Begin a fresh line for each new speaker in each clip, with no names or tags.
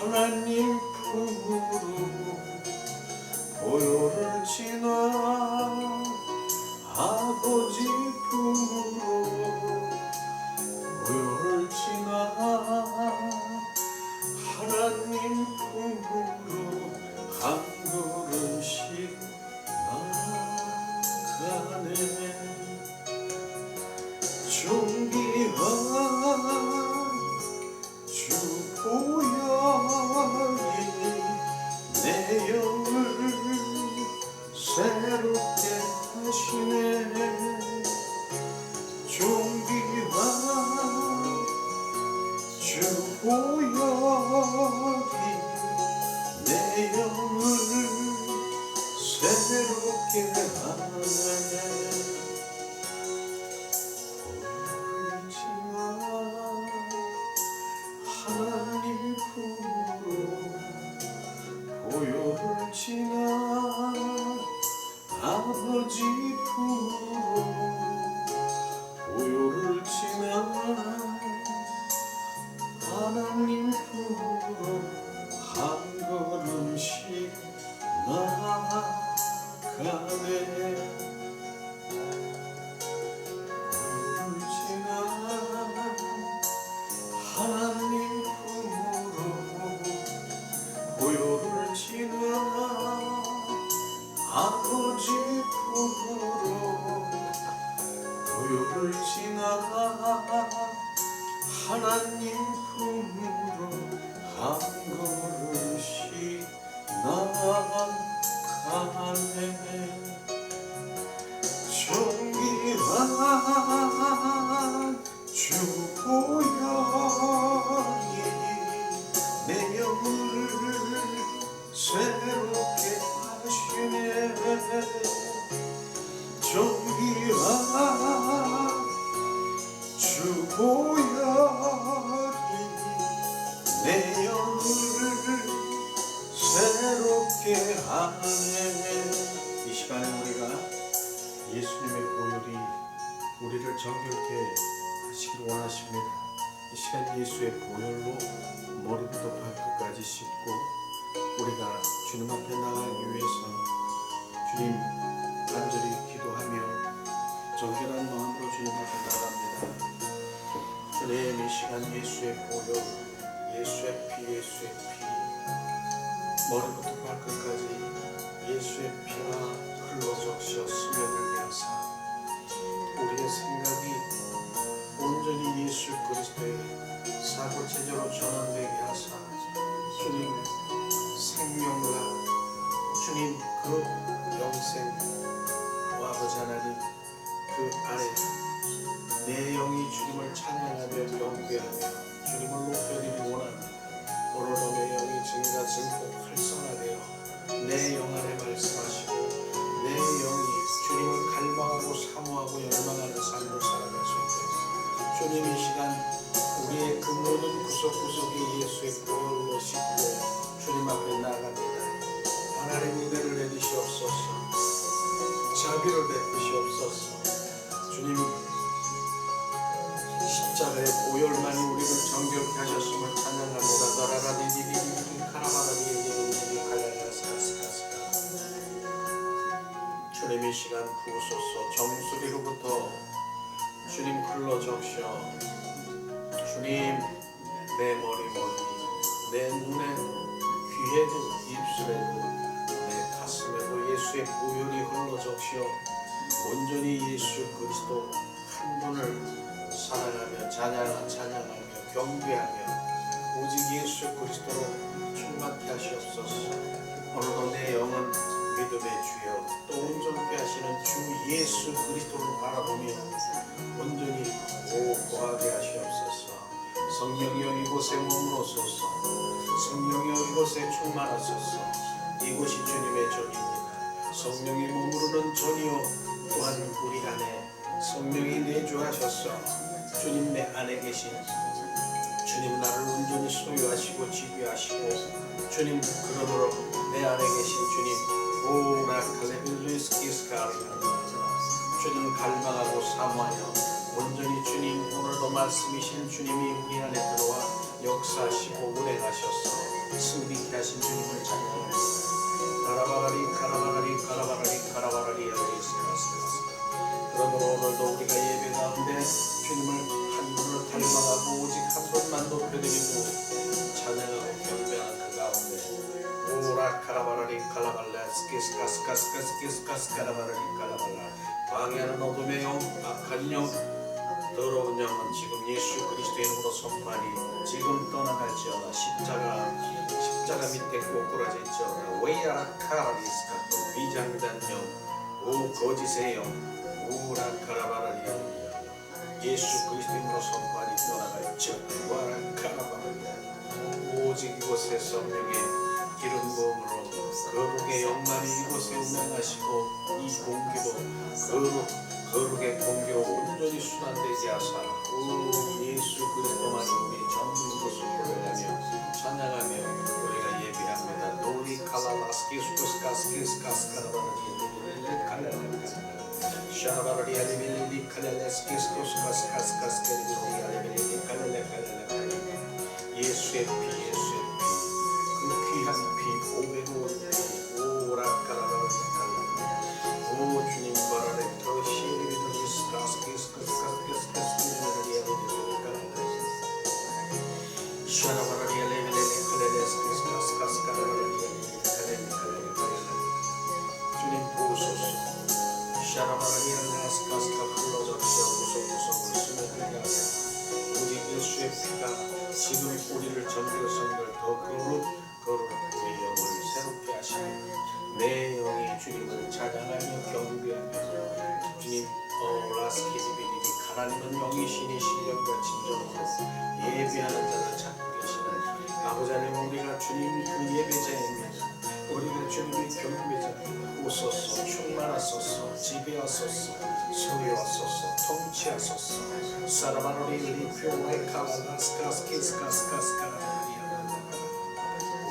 하나님 품으로 보혈을 지나 아버지 품으로 보혈을 지나 하나님 품으로 한 걸음씩 나가네. 존귀한 주 보혈이 내 영을 새롭게 하시네. 존귀한 주 보혈이 내 영을 새롭게 하네. 하나님 품으로 보혈을 지나 아버지 품으로 보혈을 지나 하나님 품으로 한 걸음씩 나가네. 보혈을 지나 하나님 품으로 보혈을 지나 아버지 품으로 보혈을 지나 하나님 품으로 한 걸음씩 나가네. 존귀한 주 보혈이 내 영을 새롭게 하시네. 존귀한 주 보혈이 내 영을 새롭게 하네. 이 시간에 우리가 예수님의 보혈이 우리를 정결케 하시기를 원하십니다. 이 시간 예수의 보혈로 머리부터 발끝까지 씻고 우리가 주님 앞에 나가기 위해서 주님 간절히 기도하며 정결한 마음으로 주님 앞에 나갑니다. 주님, 이 시간 예수의 보혈, 예수의 피 머리부터 발끝까지 예수의 피가 흘러 적셔 스며들게 하사 우리의 생각이 온전히 예수 그리스도의 사고체제로 전환되게 하사 주님 생명과 주님 그 영생 아버지 하나님 그 안에 내 영이 주님을 찬양하며 경배하며 주님을 높여드리기 원합니다. 오늘도 내 영이 증가 증폭 활성화되어 내 영 안에 말씀하시고 내 영이 주님을 갈망하고 사모하고 열망하는 삶을 살아갈 수 있도록 주님 이 시간 우리의 그 모든 구석구석에 예수의 보혈로 씻고 주님 앞에 나아갑니다. 하나님 은혜를 내리시옵소서. 자비를 베푸시옵소서. 주님 십자가의 보혈만이 우리를 정결케 하셨음을 찬양합니다. 너라라디디디디 카라바다디디디디 갈라라스카스카스카. 주님 이 시간 부으소서. 정수리로부터 주님 흘러 적셔 주님 내 머리 내 눈에 귀에도 입술에도 내 가슴에도 예수의 보혈이 흘러 적셔 온전히 예수 그리스도 한 분을 사랑하며 찬양하며 경배하며 오직 예수 그리스도로 충만케 하시옵소서. 오늘도 내 영은 믿음의 주여 또 온전케 하시는 주 예수 그리스도를 바라보며 온전히 고하게 하시옵소서. 성령이여 이곳에 머무르소서. 성령이여 이곳에 충만하소서. 이곳이 주님의 전입니다. 성령이 머무르는 전이요 또한 우리 안에 성령이 내주하셔서 주님 내 안에 계신 주님 나를 온전히 소유하시고 지배하시고 주님 그러므로 내 안에 계신 주님 오라 칼레빌리스키스카리 주님 갈망하고 사모하여 온전히 주님 오늘도 말씀이신 주님이 우리 안에 들어와 역사하시고 운행하셔서 방해하는 어둠의 영, 악한 영, 더러운 영은 지금 예수 그리스도의 이름으로 선포하니 지금 떠나갈지어다. 십자가 밑에 꼬꾸라져 있지어다. 웨이라카라리스카 위장된 영, 오 거짓의 영, 오라카라바라리아 예수 그리스도의 이름으로 선포하니 떠나갈지어다. 와라카라바라리아 오직 이곳에 성령의 기름 부음으로 거룩의 영만이 이곳에 운행하시고 이 공기도 거룩의 공기로 온전히 순환되게 하사 예수 그리스도만이 우리 전부 이곳을 보여가며 찬양하며 우리가 예배합니다. 노리 칼라라스키스쿠스카스키스카스카라바라리엘리엘리 칼라라카 샤라바라리엘리엘리 칼라라스키스쿠스카스카스카스카스카리엘리엘리 칼라라카 예수의 피 그 귀한 피 오베로 오라카라바라리엘리 오 주님 바라네 더 시리비도 스카스키스카스카스카스카스카리엘리엘리 샤라바라리엘리엘리 주님 보소서 샤라바라리엘리 스카스카 흘러적시어 구석구석을 스며들게 하사 오직 예수의 피가 지금 우리를 정결 더 거룩의 영을 새롭게 하시며 내 영이 주님을 찬양하며 경배하며 주님 라스키디비리디 하나님은 영이시니 신령과 진정으로 예배하는 자를 찾고 계시는 아버지 하나님 우리가 주님 그 예배자입니다. 우리가 주님의 경배자입니다. 오소서 충만하소서 지배하소서 소유하소서 통치하소서 사라바로리 리표와이 칼라스카스키스카스카스카라리아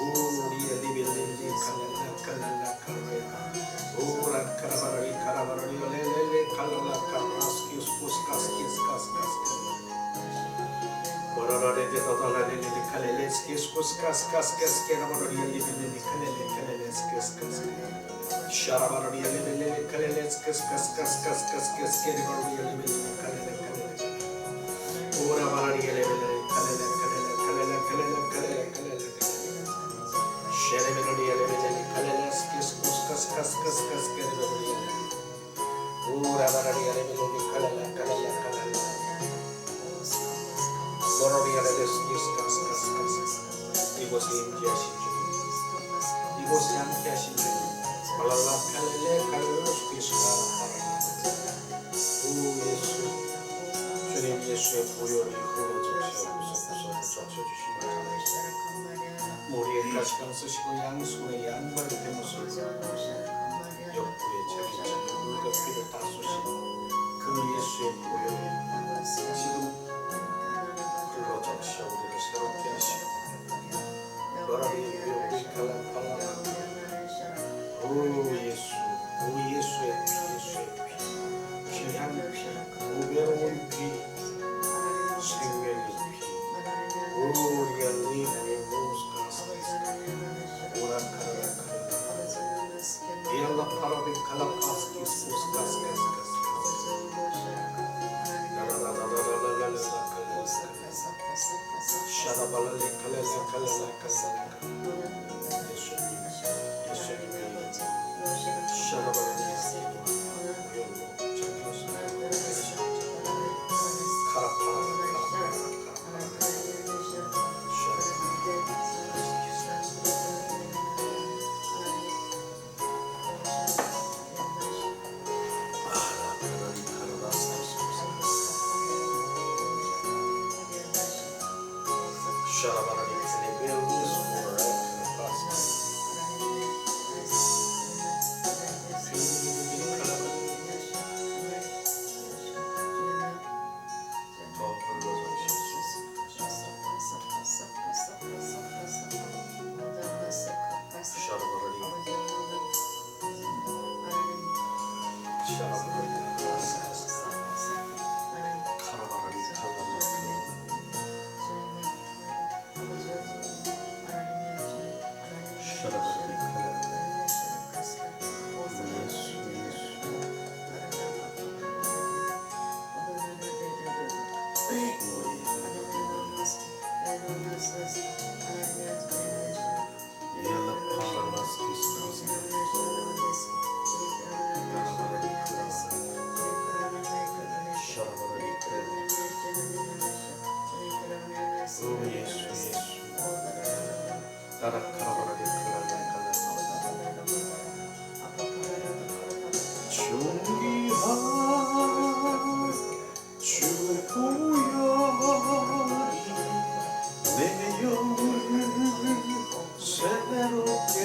우리의 리빌리리 칼랄라칼랄라칼레라 오라카라바라리 카라바라리 레레레 칼랄라칼라스키스쿠스카스키스카스카스카 오라라레데다달라레레 칼레레스키스쿠스카스카스카스케라바라리 리빌리리 칼레레스키스카스카 샤라바라리 레레레 칼레레스키스카스카스카스카스케라바라리 리빌리리 칼레레 오라바라리 레레레 칼레레 이곳에 임재하신 주님 이곳에 함께하신 주님 말랄라 칼렐레 칼렐로스키스가 오 예수 주님 예수의 보혈이 흘러적시어 구석구석을 적셔주시며 머리에 가시관 쓰시고 양손에 양발이 되모습 옆구리에 차근차근 물거피를 다 쏘시고 그 예수의 보혈이 지금 흘러적시어 우리를 새롭게 하시고 너라리 우리 칼라팔라 오 예수 오 예수의 피 귀한 피 오배로운 피 생명의 피 오 리알리 Ela para de calapasquis buscascascas. Shadabalali kalala kalala kalala. Shadabalali. 나라카라바라게 칼라라칼라 존귀한 주 보혈이 내 영을 새롭게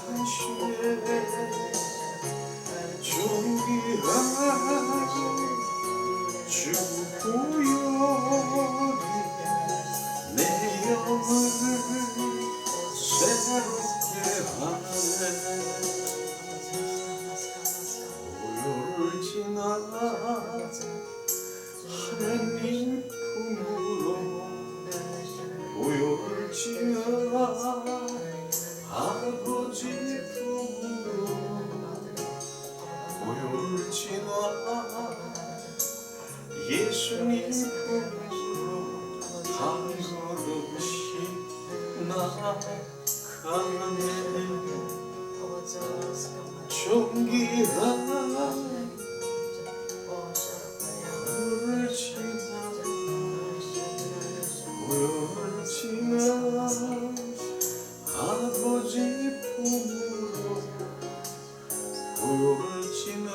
하시네 존귀한 주 보혈이 내 영을 새롭게 하네 보혈을 지나 하나님 품으로 보혈을 지나 아버지 품으로 보혈을 지나 예수님 품으로 한 걸음씩 나아가네 존귀한 보혈을 지나 보혈을 지나 아버지 품으로 보혈을 지나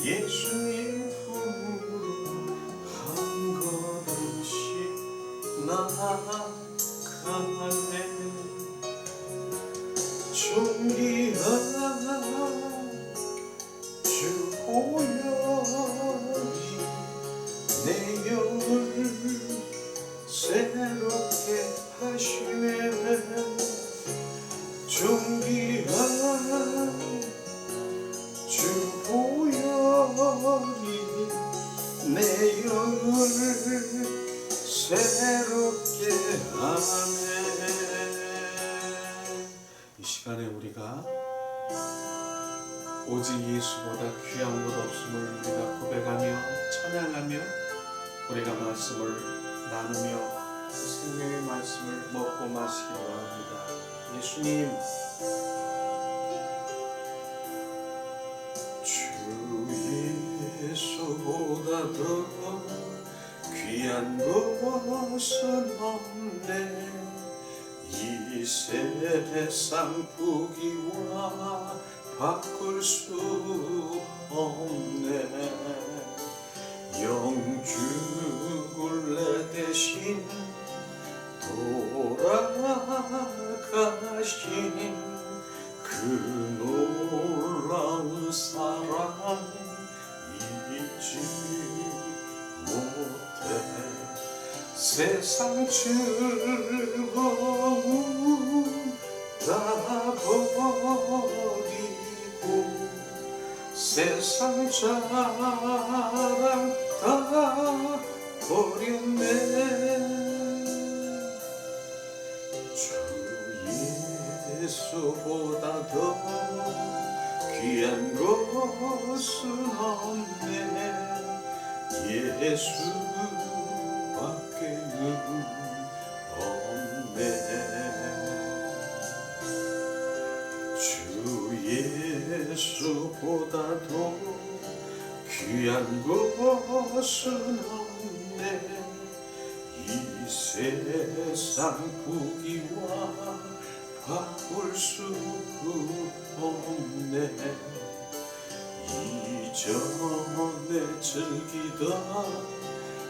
예수님 품으로 한 걸음씩 나아가네 존귀한 주 보혈이 내 영을 새롭게 하시네 존귀한 주 보혈이 내 영을 새롭게 하네 이 시간에 우리가 오직 예수보다 귀한 것 없음을 우리가 고백하며 찬양하며 우리가 말씀을 나누며 생명의 말씀을 먹고 마시기로 합니다. 예수님 주 예수보다 더 귀한 것은 없네 이 세상 부귀와 바꿀 수 없네 영주를 내 대신 돌아가신 그 놀라운 사랑 잊지 못해 세상 즐거움 다 버리고 세상 자랑 다 버렸네 주 예수보다 더 귀한 것은 없네 예수밖에는 없네 주 예수보다 더 귀한 것은 없네 이 세상 부귀와 바꿀 수 없네 이전에 즐기던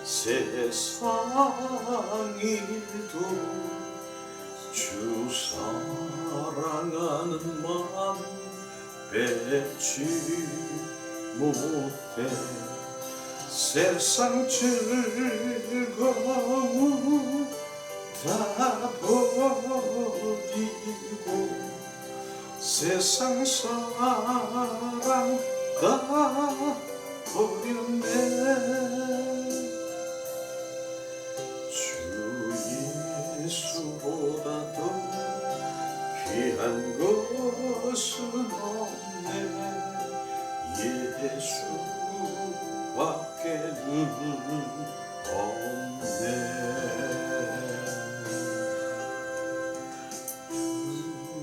세상 일도 주 사랑하는 마음 뺏지 못해 세상 즐거움 다 버리고 세상 사랑 다 버렸네 주 예수보다 더 귀한 것은 없네 예수밖에는 없네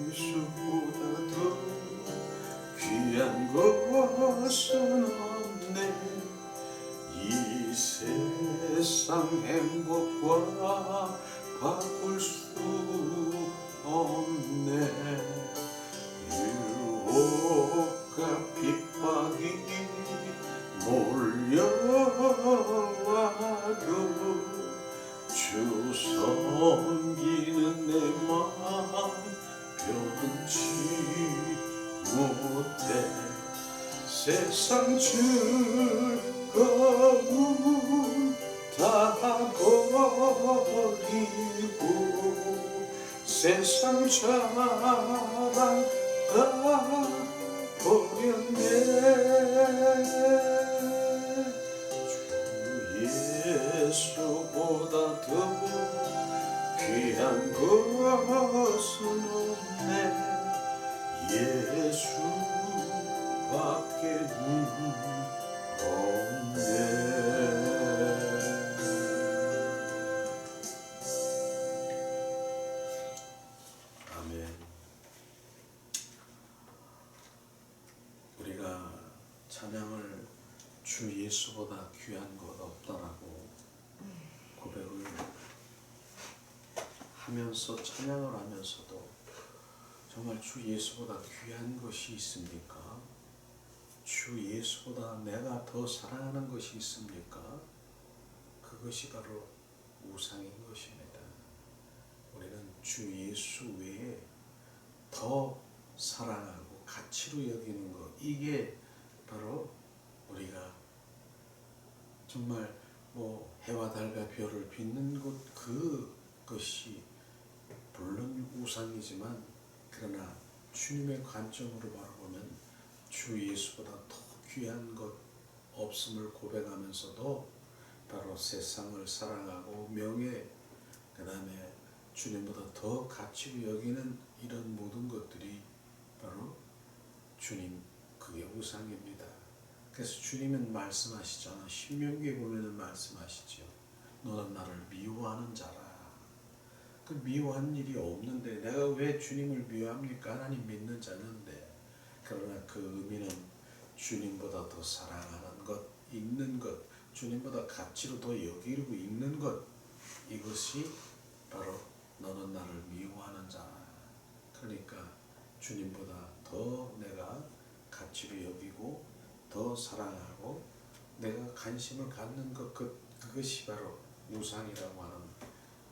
예수보다 더 귀한 것은 없네 이 세상 행복과 바꿀 수 못해 세상 즐거움 다 버리고 세상 자랑 다 버렸네 주 예수보다 더 귀한 것은 없네 예수밖에는 없네 아멘. 우리가 찬양을 주 예수보다 귀한 것 없다라고 고백을 하면서 찬양을 하면서도 정말 주 예수보다 귀한 것이 있습니까? 주 예수보다 내가 더 사랑하는 것이 있습니까? 그것이 바로 우상인 것입니다. 우리는 주 예수 외에 더 사랑하고 가치로 여기는 것, 이게 바로 우리가 정말 해와 달과 별을 빚는 것, 그것이 물론 우상이지만 그러나 주님의 관점으로 바라보면 주 예수보다 더 귀한 것 없음을 고백하면서도 바로 세상을 사랑하고 명예, 그 다음에 주님보다 더 가치로 여기는 이런 모든 것들이 바로 주님, 그게 우상입니다. 그래서 주님은 말씀하시잖아. 신명기에 보면은 말씀하시죠. 너는 나를 미워하는 자라. 그 미워한 일이 없는데 내가 왜 주님을 미워합니까? 하나님 믿는 자는데. 그러나 그 의미는 주님보다 더 사랑하는 것, 있는 것, 주님보다 가치로 더 여기고 있는 것, 이것이 바로 너는 나를 미워하는 자라. 그러니까 주님보다 더 내가 가치로 여기고 더 사랑하고 내가 관심을 갖는 것, 그것이 바로 우상이라고 하는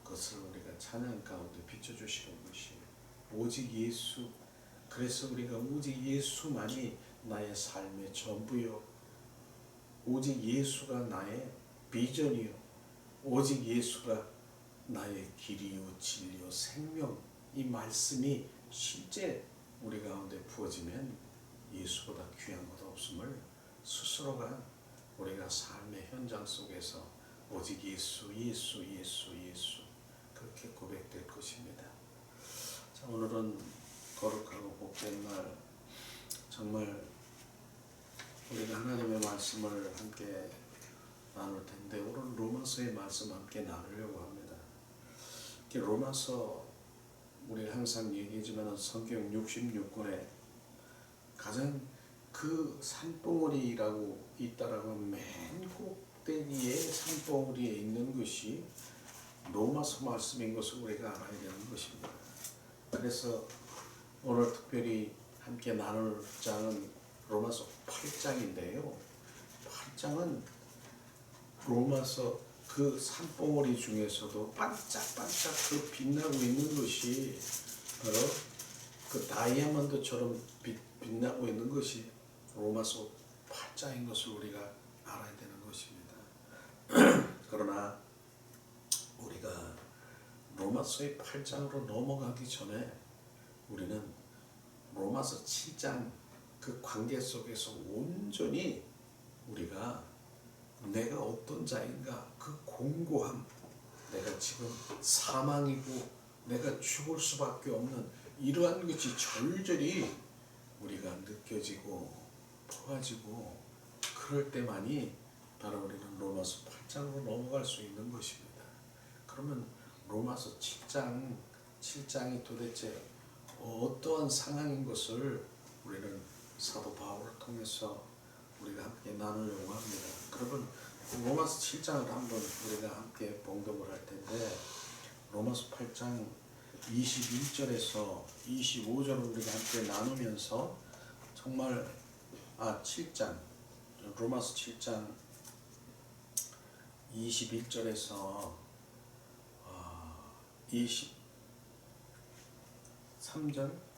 것을 우리가 찬양 가운데 비춰주시는 것이에요. 오직 예수, 그래서 우리가 오직 예수만이 나의 삶의 전부요, 오직 예수가 나의 비전이요, 오직 예수가 나의 길이요 진리요 생명, 이 말씀이 실제 우리 가운데 부어지면 예수보다 귀한 것 없음을 스스로가 우리가 삶의 현장 속에서 오직 예수, 예수, 예수, 예수 그렇게 고백될 것입니다. 자, 오늘은 거룩하고 복된 날, 정말 우리가 하나님의 말씀을 함께 나눌 텐데 오늘 로마서의 말씀 함께 나누려고 합니다. 로마서 우리가 항상 얘기하지만 성경 66권에 가장 그 산봉우리라고 있다라고 맨 꼭대기에 산봉우리에 있는 것이 로마서 말씀인 것을 우리가 알아야 되는 것입니다. 그래서 오늘 특별히 함께 나눌 장은 로마서 8장인데요. 8장은 로마서 그 산봉우리 중에서도 반짝반짝 그 빛나고 있는 것이 바로 그 다이아몬드처럼 빛나고 있는 것이 로마서 8장인 것을 우리가 알아야 되는 것입니다. 그러나 우리가 로마서의 8장으로 넘어가기 전에 우리는 로마서 7장 그 관계 속에서 온전히 우리가 내가 어떤 자인가, 그 공고함, 내가 지금 사망이고 내가 죽을 수밖에 없는 이러한 것이 절절히 우리가 느껴지고 퍼가지고 그럴 때만이 바로 우리는 로마서 8장으로 넘어갈 수 있는 것입니다. 그러면 로마서 7장이 도대체 어떠한 상황인 것을 우리는 사도 바울을 통해서 우리가 함께 나누려고 합니다. 그러면 로마서 7장을 한번 우리가 함께 봉독을 할 텐데 로마서 8장 21절에서 25절을 우리가 함께 나누면서 정말 7장 로마서 7장 21절에서 23절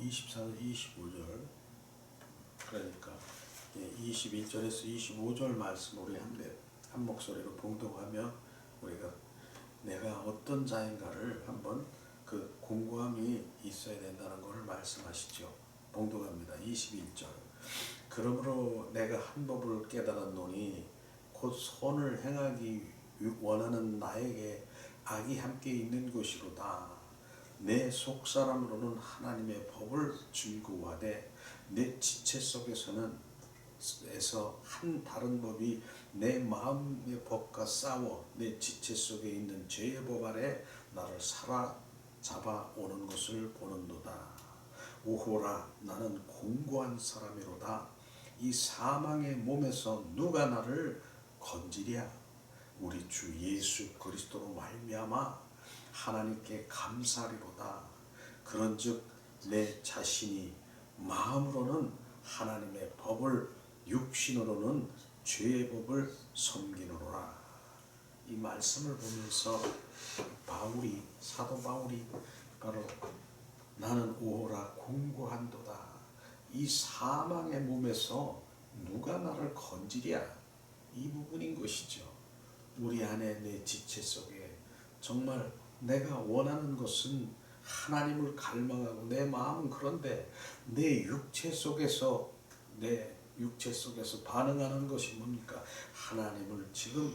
24절 25절 그러니까 21절에서 25절 말씀 우리 한 목소리로 봉독하며 우리가 내가 어떤 자인가를 한번 그 공고함이 있어야 된다는 것을 말씀하시죠. 봉독합니다. 21절 그러므로 내가 한 법을 깨달았노니 곧 선을 행하기 원하는 나에게 악이 함께 있는 것이로다. 내 속사람으로는 하나님의 법을 즐거워하되 내 지체 속에서는 한 다른 법이 내 마음의 법과 싸워 내 지체 속에 있는 죄의 법 아래 나를 사로잡아 오는 것을 보는도다. 오호라 나는 공고한 사람이로다. 이 사망의 몸에서 누가 나를 건지랴. 우리 주 예수 그리스도로 말미암아 하나님께 감사하리로다. 그런즉 내 자신이 마음으로는 하나님의 법을 육신으로는 죄의 법을 섬기노라. 이 말씀을 보면서 사도 바울이 바로 나는 오호라 공고한도다. 이 사망의 몸에서 누가 나를 건지랴. 이 부분인 것이죠. 우리 안에 내 지체 속에 정말 내가 원하는 것은 하나님을 갈망하고 내 마음은 그런데 내 육체 속에서 반응하는 것이 뭡니까? 하나님을 지금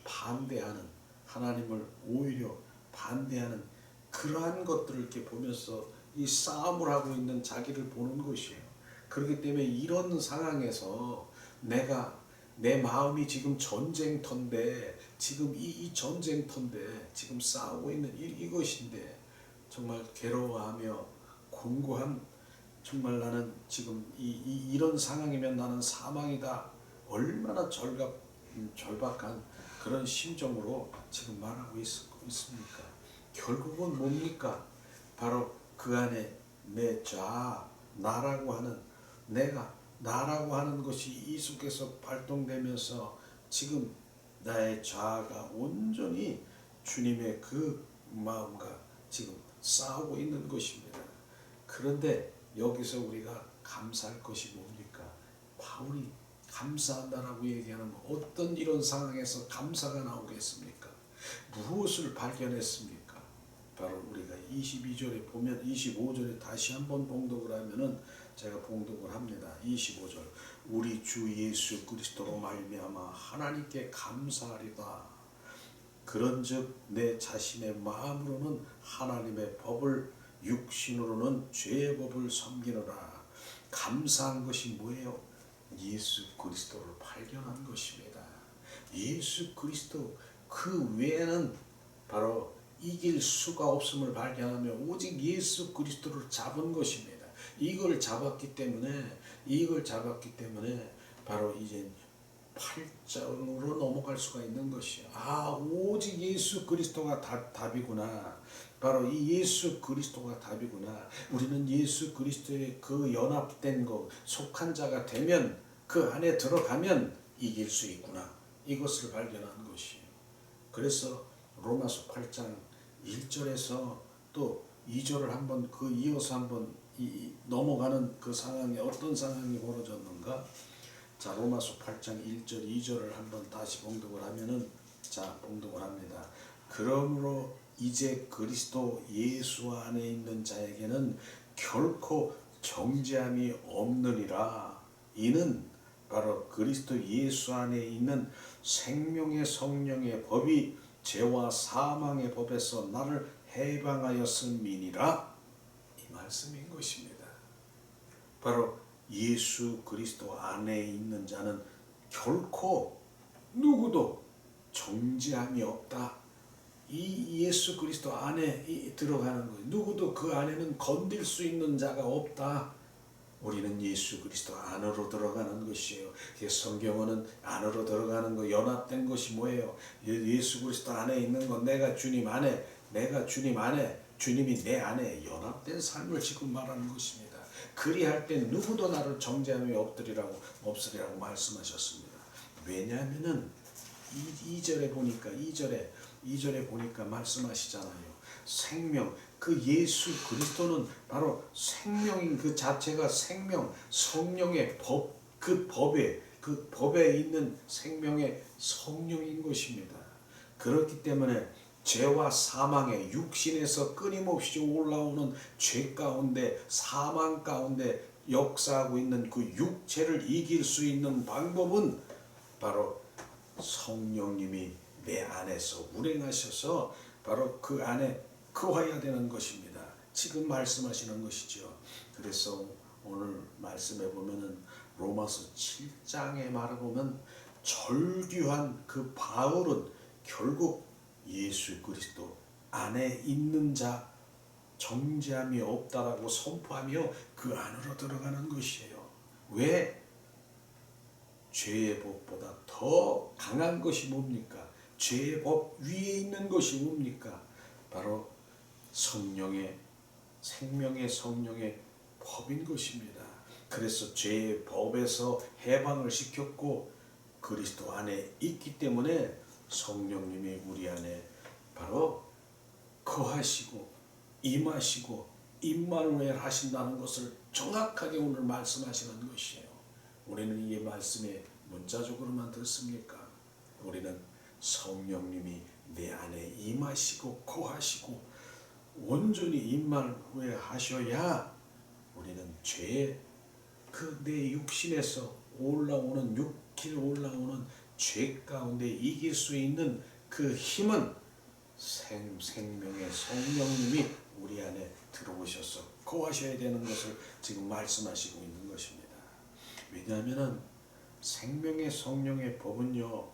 반대하는, 하나님을 오히려 반대하는 그러한 것들을 이렇게 보면서 이 싸움을 하고 있는 자기를 보는 것이에요. 그렇기 때문에 이런 상황에서 내 마음이 지금 전쟁터인데 지금 이 전쟁터인데 지금 싸우고 있는 이것인데 정말 괴로워하며 공고한 정말 나는 지금 이런 상황이면 나는 사망이다. 얼마나 절박한 그런 심정으로 지금 말하고 있습니까? 결국은 뭡니까? 바로 그 안에 내 나라고 하는 나라고 하는 것이 이 속에서 발동되면서 지금 나의 자아가 온전히 주님의 그 마음과 지금 싸우고 있는 것입니다. 그런데 여기서 우리가 감사할 것이 뭡니까? 바울이 감사한다라고 얘기하는 어떤 이런 상황에서 감사가 나오겠습니까? 무엇을 발견했습니까? 바로 우리가 22절에 보면 25절에 다시 한번 봉독을 하면은 제가 봉독을 합니다. 25절 우리 주 예수 그리스도로 말미암아 하나님께 감사하리다. 그런즉 내 자신의 마음으로는 하나님의 법을 육신으로는 죄의 법을 섬기노라. 감사한 것이 뭐예요? 예수 그리스도를 발견한 것입니다. 예수 그리스도 그 외에는 바로 이길 수가 없음을 발견하며 오직 예수 그리스도를 잡은 것입니다. 이걸 잡았기 때문에 바로 이제 8장으로 넘어갈 수가 있는 것이요. 오직 예수 그리스도가 답이구나. 바로 이 예수 그리스도가 답이구나. 우리는 예수 그리스도의 그 연합된 것, 속한 자가 되면 그 안에 들어가면 이길 수 있구나. 이것을 발견한 것이에요. 그래서 로마서 8장 1절에서 또 2절을 한번 이어서 한번 넘어가는 그 상황에 어떤 상황이 벌어졌는가? 자, 로마서 8장 1절 2절을 한번 다시 봉독을 하면은 봉독을 합니다. 그러므로 이제 그리스도 예수 안에 있는 자에게는 결코 정죄함이 없느니라. 이는 바로 그리스도 예수 안에 있는 생명의 성령의 법이 죄와 사망의 법에서 나를 해방하였음이니라. 이 말씀인 것입니다. 바로 예수 그리스도 안에 있는 자는 결코 누구도 정죄함이 없다. 이 예수 그리스도 안에 들어가는 거예요. 누구도 그 안에는 건들 수 있는 자가 없다. 우리는 예수 그리스도 안으로 들어가는 것이에요. 성경은 안으로 들어가는 거 연합된 것이 뭐예요? 예수 그리스도 안에 있는 건 내가 주님 안에 주님이 내 안에 연합된 삶을 지금 말하는 것입니다. 그리할 때 누구도 나를 정죄함이 없으리라고 말씀하셨습니다. 왜냐하면은 2절에 보니까 말씀하시잖아요. 생명, 그 예수 그리스도는 바로 생명인 그 자체가 생명, 성령의 법, 그 법에 있는 생명의 성령인 것입니다. 그렇기 때문에 죄와 사망의 육신에서 끊임없이 올라오는 죄 가운데 사망 가운데 역사하고 있는 그 육체를 이길 수 있는 방법은 바로 성령님이 내 안에서 운행하셔서 바로 그 안에 거해야 되는 것입니다. 지금 말씀하시는 것이죠. 그래서 오늘 말씀해 보면은 로마서 7장에 말해 보면 절규한 그 바울은 결국 예수 그리스도 안에 있는 자 정죄함이 없다라고 선포하며 그 안으로 들어가는 것이에요. 왜? 죄의 법보다 더 강한 것이 뭡니까? 죄의 법 위에 있는 것이 뭡니까? 바로 성령의 생명의 성령의 법인 것입니다. 그래서 죄의 법에서 해방을 시켰고 그리스도 안에 있기 때문에 성령님이 우리 안에 바로 거하시고 임하시고 임마누엘 하신다는 것을 정확하게 오늘 말씀하시는 것이에요. 우리는 이 말씀에 문자적으로만 듣습니까? 우리는 성령님이 내 안에 임하시고 거하시고 온전히 임마누엘 하셔야 우리는 죄의 그 내 육신에서 올라오는 육길 올라오는 죄 가운데 이길 수 있는 그 힘은 생명의 성령님이 우리 안에 들어오셔서 거하셔야 되는 것을 지금 말씀하시고 있는 것입니다. 왜냐하면 생명의 성령의 법은요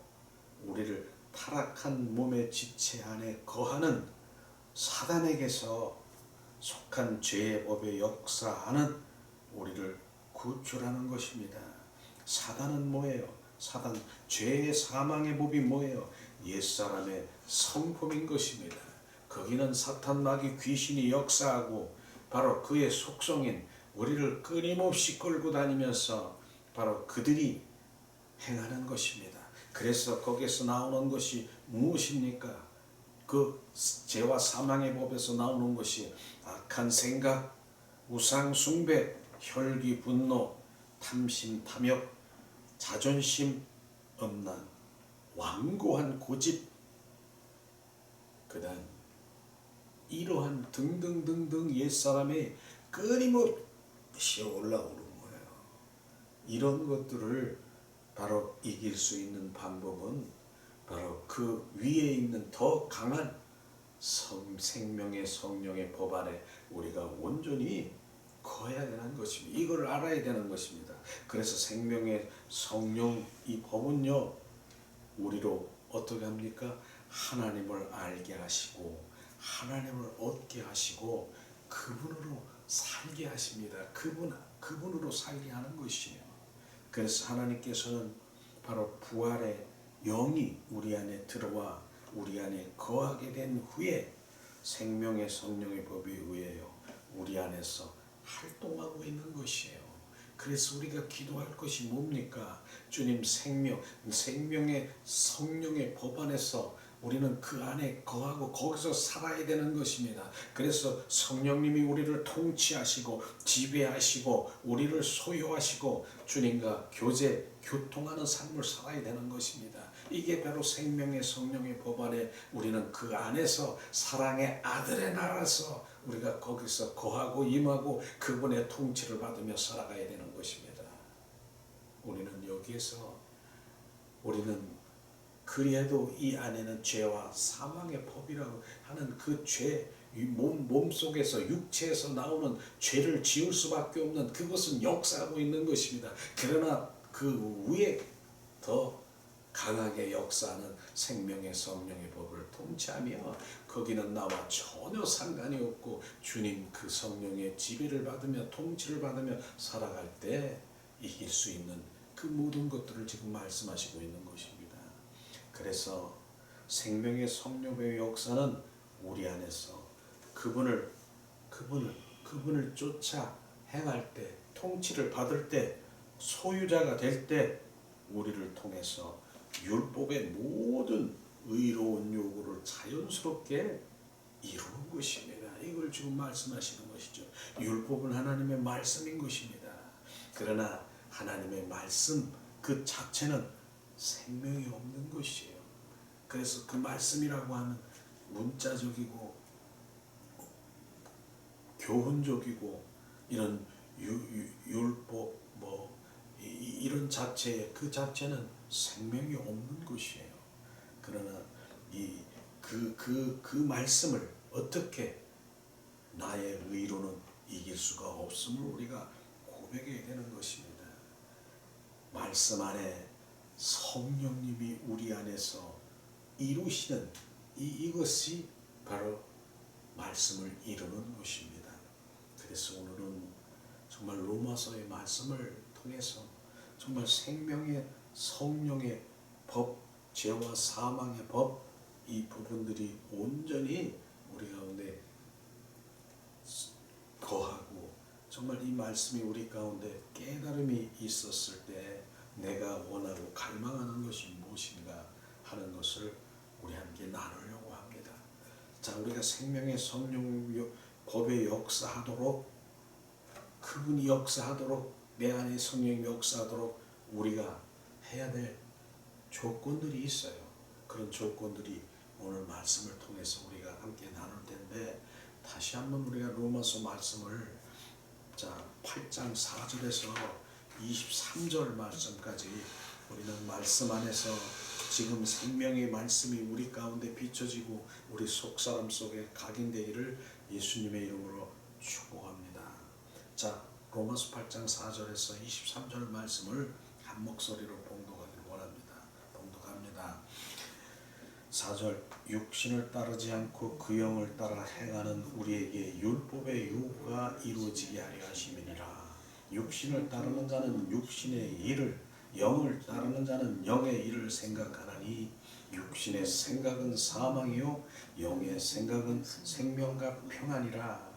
우리를 타락한 몸의 지체 안에 거하는 사단에게서 속한 죄의 법에 역사하는 우리를 구출하는 것입니다. 사단은 뭐예요? 사단 죄의 사망의 법이 뭐예요? 옛사람의 성품인 것입니다. 거기는 사탄 마귀 귀신이 역사하고 바로 그의 속성인 우리를 끊임없이 끌고 다니면서 바로 그들이 행하는 것입니다. 그래서 거기에서 나오는 것이 무엇입니까? 그 죄와 사망의 법에서 나오는 것이 악한 생각, 우상 숭배, 혈기 분노, 탐심 탐욕, 자존심, 엄난, 완고한 고집, 그다음 이러한 등등등등 옛사람의 끊임없이 올라오는 거예요. 이런 것들을 바로 이길 수 있는 방법은 바로 그 위에 있는 더 강한 생명의 성령의 법 안에 우리가 온전히 거해야 되는 것입니다. 이걸 알아야 되는 것입니다. 그래서 생명의 성령 이 법은요 우리로 어떻게 합니까? 하나님을 알게 하시고 하나님을 얻게 하시고 그분으로 살게 하십니다. 그분으로 살게 하는 것이에요. 그래서 하나님께서는 바로 부활의 영이 우리 안에 들어와 우리 안에 거하게 된 후에 생명의 성령의 법에 의하여 우리 안에서 활동하고 있는 것이에요. 그래서 우리가 기도할 것이 뭡니까? 주님 생명의 성령의 법 안에서 우리는 그 안에 거하고 거기서 살아야 되는 것입니다. 그래서 성령님이 우리를 통치하시고 지배하시고 우리를 소유하시고 주님과 교통하는 삶을 살아야 되는 것입니다. 이게 바로 생명의 성령의 법 안에 우리는 그 안에서 사랑의 아들의 나라에서 우리가 거기서 거하고 임하고 그분의 통치를 받으며 살아가야 되는 것입니다. 우리는 여기에서 우리는 그래도 이 안에는 죄와 사망의 법이라고 하는 그 죄, 몸속에서 육체에서 나오는 죄를 지을 수밖에 없는 그것은 역사하고 있는 것입니다. 그러나 그 위에 더 강하게 역사하는 생명의 성령의 법을 통치하며 거기는 나와 전혀 상관이 없고 주님 그 성령의 지배를 받으며 통치를 받으며 살아갈 때 이길 수 있는 그 모든 것들을 지금 말씀하시고 있는 것입니다. 그래서 생명의 성령의 역사는 우리 안에서 그분을 쫓아 행할 때 통치를 받을 때 소유자가 될 때 우리를 통해서 율법의 모든 의로운 요구를 자연스럽게 이루는 것입니다. 이걸 율법을 지금 말씀하시는 것이죠. 율법은 하나님의 말씀인 것입니다. 그러나 하나님의 말씀 그 자체는 생명이 없는 것이에요. 그래서 그 말씀이라고 하는 문자적이고 교훈적이고 이런 율법 이런 자체의 그 자체는 생명이 없는 것이에요. 그러나 그 말씀을 어떻게 나의 의로는 이길 수가 없음을 우리가 고백해야 되는 것입니다. 말씀 안에 성령님이 우리 안에서 이루시는 이것이 바로 말씀을 이루는 것입니다. 그래서 오늘은 정말 로마서의 말씀을 통해서 정말 생명의 성령의 법, 죄와 사망의 법, 이 부분들이 온전히 우리 가운데 거하고 정말 이 말씀이 우리 가운데 깨달음이 있었을 때 내가 원하고 갈망하는 것이 무엇인가 하는 것을 우리 함께 나누려고 합니다. 자, 우리가 생명의 성령 법의 역사하도록 그분이 역사하도록 내 안에 성령이 역사하도록 우리가 해야 될 조건들이 있어요. 그런 조건들이 오늘 말씀을 통해서 우리가 함께 나눌 텐데 다시 한번 우리가 로마서 말씀을 자 8장 4절에서 23절 말씀까지 우리는 말씀 안에서 지금 생명의 말씀이 우리 가운데 비춰지고 우리 속사람 속에 각인되기를 예수님의 이름으로 축복합니다. 자, 로마서 8장 4절에서 23절 말씀을 한 목소리로 봉독하길 원합니다. 봉독합니다. 4절 육신을 따르지 않고 그 영을 따라 행하는 우리에게 율법의 요구가 이루어지게 하려 하심이니라. 육신을 따르는 자는 육신의 일을, 영을 따르는 자는 영의 일을 생각하나니 육신의 생각은 사망이요 영의 생각은 생명과 평안이라.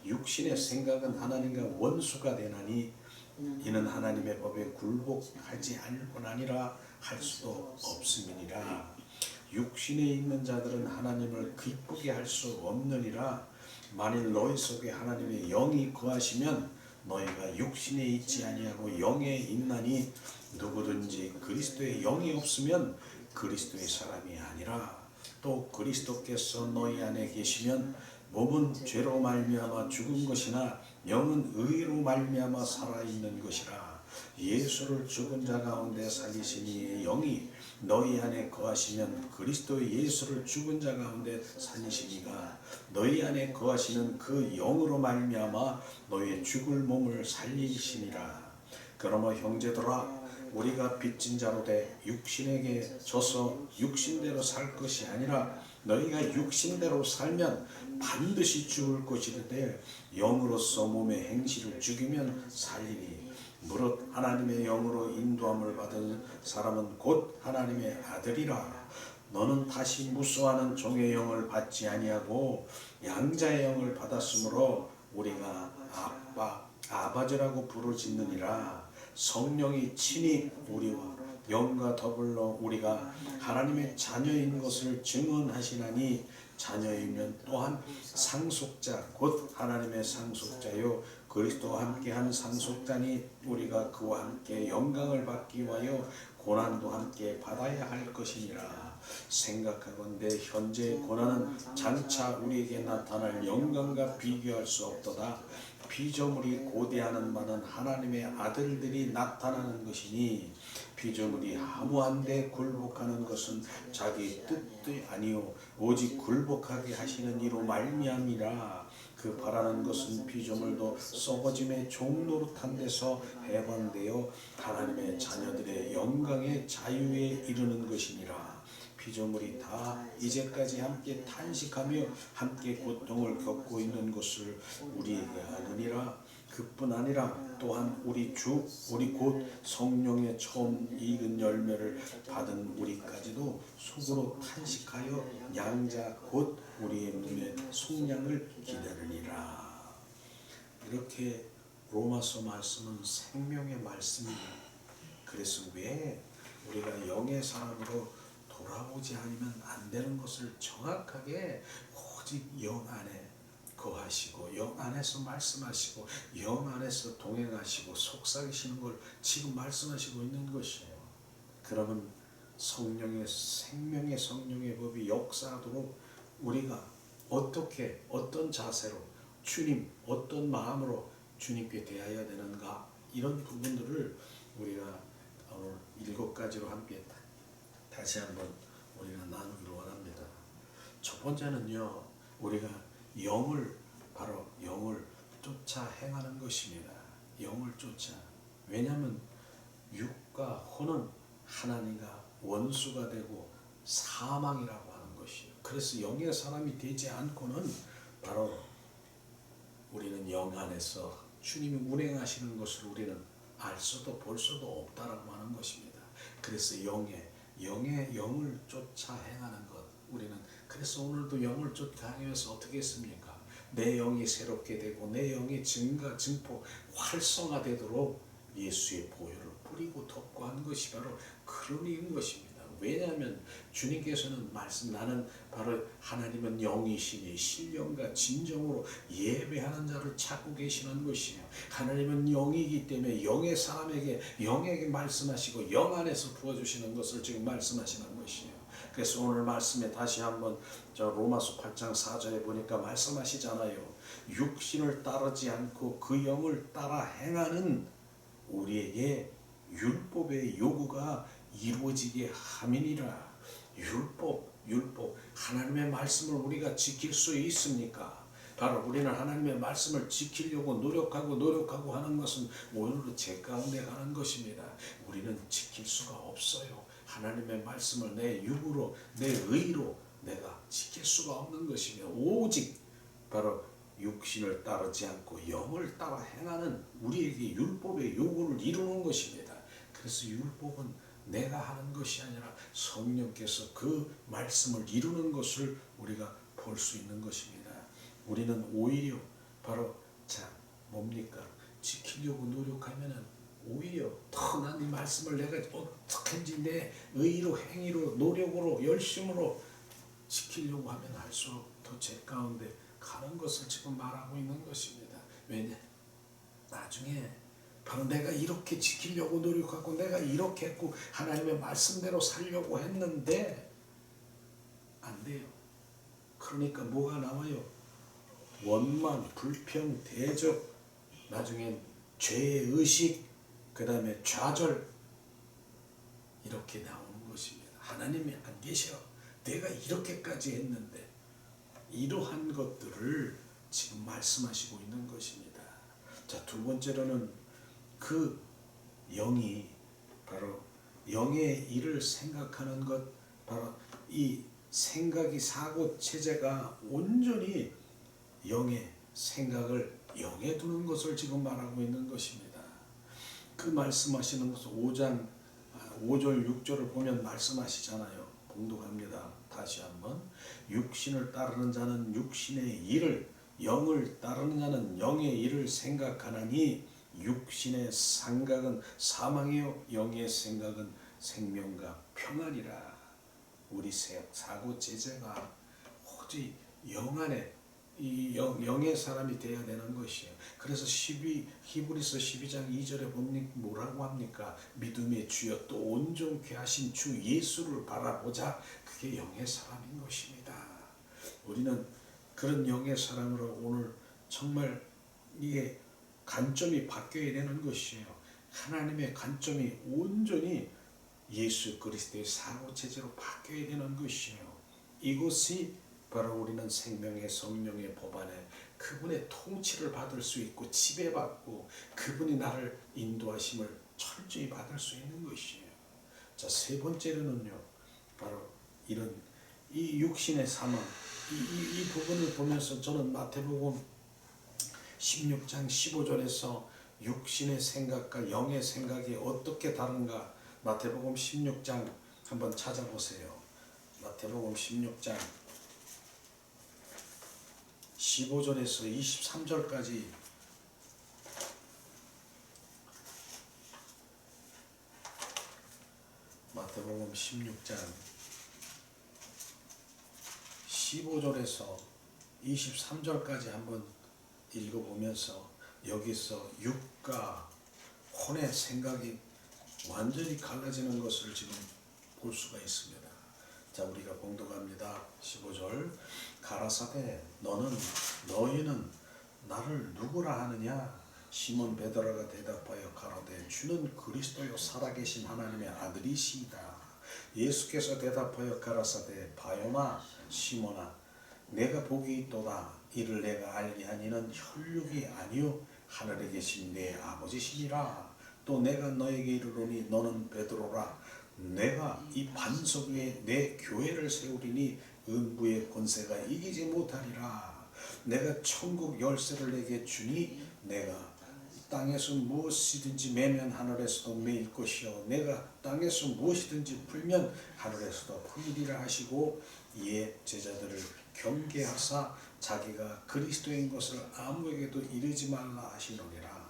육신의 생각은 하나님과 원수가 되나니 이는 하나님의 법에 굴복하지 않고는 아니라 할 수도 없음이니라. 육신에 있는 자들은 하나님을 기쁘게 할 수 없느니라. 만일 너희 속에 하나님의 영이 거하시면 너희가 육신에 있지 아니하고 영에 있나니 누구든지 그리스도의 영이 없으면 그리스도의 사람이 아니라. 또 그리스도께서 너희 안에 계시면 몸은 죄로 말미암아 죽은 것이나 영은 의로 말미암아 살아있는 것이라. 예수를 죽은 자 가운데 살리신 이의 영이 너희 안에 거하시면 그리스도의 예수를 죽은 자 가운데 살리시니가 너희 안에 거하시는 그 영으로 말미암아 너희의 죽을 몸을 살리시니라. 그러므로 형제들아 우리가 빚진 자로 돼 육신에게 져서 육신대로 살 것이 아니라 너희가 육신대로 살면 반드시 죽을 것이되 영으로서 몸의 행실을 죽이면 살리니 무릇 하나님의 영으로 인도함을 받은 사람은 곧 하나님의 아들이라. 너는 다시 무수하는 종의 영을 받지 아니하고 양자의 영을 받았으므로 우리가 아빠 아버지라고 부르짖느니라. 성령이 친히 우리와 영과 더불어 우리가 하나님의 자녀인 것을 증언하시나니 자녀이면 또한 상속자 곧 하나님의 상속자요 그리스도와 함께한 상속자니 우리가 그와 함께 영광을 받기 위하여 고난도 함께 받아야 할 것이니라. 생각하건대 현재의 고난은 장차 우리에게 나타날 영광과 비교할 수 없도다. 피조물이 고대하는 바는 하나님의 아들들이 나타나는 것이니 피조물이 하무한데 굴복하는 것은 자기 뜻이 아니요 오직 굴복하게 하시는 이로 말미암이라. 그 바라는 것은 피조물도 썩어짐의 종노릇한 데서 해방되어 하나님의 자녀들의 영광의 자유에 이르는 것이니라. 피조물이 다 이제까지 함께 탄식하며 함께 고통을 겪고 있는 것을 우리에게 아느니라. 그뿐 아니라 또한 우리 곧 성령의 처음 익은 열매를 받은 우리까지도 속으로 탄식하여 양자 곧 우리의 몸의 속량을 기다리니라. 이렇게 로마서 말씀은 생명의 말씀입니다. 그래서 왜 우리가 영의 사람으로 돌아오지 않으면 안 되는 것을 정확하게 오직 영 안에 거하시 동행하시고 영 안에서 말씀하시고 영 안에서 동행하시고 속삭이시는 걸 지금 말씀하시고 있는 것이에요. 그러면 성령의 생명의 성령의 법이 역사하도록 우리가 어떻게 어떤 자세로 주님 어떤 마음으로 주님께 대하여야 되는가 이런 부분들을 우리가 오늘 7가지로 함께 다시 한번 우리가 나누기로 원합니다. 첫 번째는요, 우리가 바로 영을 쫓아 행하는 것입니다. 영을 쫓아. 왜냐하면 육과 혼은 하나님과 원수가 되고 사망이라고 하는 것이에요. 그래서 영의 사람이 되지 않고는 바로 우리는 영 안에서 주님이 운행하시는 것을 우리는 알 수도 볼 수도 없다라고 하는 것입니다. 그래서 영을 쫓아 행하는 것. 우리는 그래서 오늘도 영을 쫓아 행해서 어떻게 했습니까? 내 영이 새롭게 되고 내 영이 증폭 활성화되도록 예수의 보혈을 뿌리고 덮고 한 것이 바로 그런 이유인 것입니다. 왜냐하면 주님께서는 나는 바로 하나님은 영이시니 신령과 진정으로 예배하는 자를 찾고 계시는 것이에요. 하나님은 영이기 때문에 영에게 말씀하시고 영 안에서 부어주시는 것을 지금 말씀하시는 것이에요. 그래서 오늘 말씀에 다시 한번 로마서 8장 4절에 보니까 말씀하시잖아요. 육신을 따르지 않고 그 영을 따라 행하는 우리에게 율법의 요구가 이루어지게 함이니라. 율법 하나님의 말씀을 우리가 지킬 수 있습니까? 바로 우리는 하나님의 말씀을 지키려고 노력하고 하는 것은 오늘도 죄 가운데 가는 것입니다. 우리는 지킬 수가 없어요. 하나님의 말씀을 내 육으로 내 의로 내가 지킬 수가 없는 것이며 오직 바로 육신을 따르지 않고 영을 따라 행하는 우리에게 율법의 요구를 이루는 것입니다. 그래서 율법은 내가 하는 것이 아니라 성령께서 그 말씀을 이루는 것을 우리가 볼 수 있는 것입니다. 우리는 오히려 바로 뭡니까? 지키려고 노력하면은 오히려 더 난 이 말씀을 내가 어떻게든지 내 의로 행위로 노력으로 열심으로 지키려고 하면 할수록 더 죄 가운데 가는 것을 지금 말하고 있는 것입니다. 왜냐? 나중에 바로 내가 이렇게 지키려고 노력하고 내가 이렇게 했고 하나님의 말씀대로 살려고 했는데 안 돼요. 그러니까 뭐가 나와요? 원망, 불평, 대적, 나중엔 죄의 의식, 그 다음에 좌절 이렇게 나오는 것입니다. 하나님이 안 계셔. 내가 이렇게까지 했는데 이러한 것들을 지금 말씀하시고 있는 것입니다. 자, 두 번째로는 그 영이 바로 영의 일을 생각하는 것, 바로 이 생각이 사고 체제가 온전히 영의 생각을 영에 두는 것을 지금 말하고 있는 것입니다. 그 말씀하시는 것은 5장 5절 6절을 보면 말씀하시잖아요. 봉독합니다. 다시 한번 육신을 따르는 자는 육신의 일을 영을 따르는 자는 영의 일을 생각하나니 육신의 생각은 사망이요 영의 생각은 생명과 평안이라. 우리 사고 제재가 오직 영 안에 이 영의 사람이 되어야 되는 것이에요. 그래서 히브리서 12장 2절에 보면 뭐라고 합니까? 믿음의 주여 또 온전케 하신 주 예수를 바라보자. 그게 영의 사람인 것입니다. 우리는 그런 영의 사람으로 오늘 정말 이게 관점이 바뀌어야 되는 것이에요. 하나님의 관점이 온전히 예수 그리스도의 사고체제로 바뀌어야 되는 것이에요. 이것이 바로 우리는 생명의 성령의 법 안에 그분의 통치를 받을 수 있고 지배받고 그분이 나를 인도하심을 철저히 받을 수 있는 것이에요. 자, 세 번째로는요, 바로 이런 이 육신의 사망 이 부분을 보면서 저는 마태복음 16장 15절에서 육신의 생각과 영의 생각이 어떻게 다른가 마태복음 16장 한번 찾아보세요. 마태복음 16장 15절에서 23절까지 마태복음 16장 15절에서 23절까지 한번 읽어보면서 여기서 육과 혼의 생각이 완전히 갈라지는 것을 지금 볼 수가 있습니다. 자, 우리가 봉독합니다. 15절. 가라사대 너희는 나를 누구라 하느냐? 시몬 베드로가 대답하여 가로되 주는 그리스도요 살아계신 하나님의 아들이시이다. 예수께서 대답하여 가라사대 바요나 시몬아 내가 복이 있도다. 이를 내가 알게 하니는 혈육이 아니요 하늘에 계신 내 아버지시니라. 또 내가 너에게 이르노니 너는 베드로라. 내가 이 반석 위에 내 교회를 세우리니 음부의 권세가 이기지 못하리라. 내가 천국 열쇠를 내게 주니 내가 땅에서 무엇이든지 매면 하늘에서도 매일 것이요 내가 땅에서 무엇이든지 풀면 하늘에서도 풀리리라 하시고 이에 제자들을 경계하사 자기가 그리스도인 것을 아무에게도 이르지 말라 하시노니라.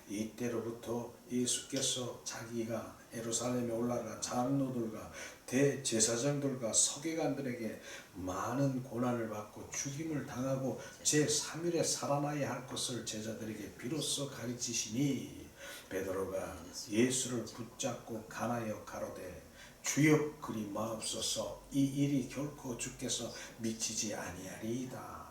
이때로부터 예수께서 자기가 예루살렘에 올라가 장로들과 대제사장들과 서기관들에게 많은 고난을 받고 죽임을 당하고 제3일에 살아나야 할 것을 제자들에게 비로소 가르치시니 베드로가 예수를 붙잡고 간하여 가로되 주여 그리 마옵소서 이 일이 결코 주께서 미치지 아니하리이다.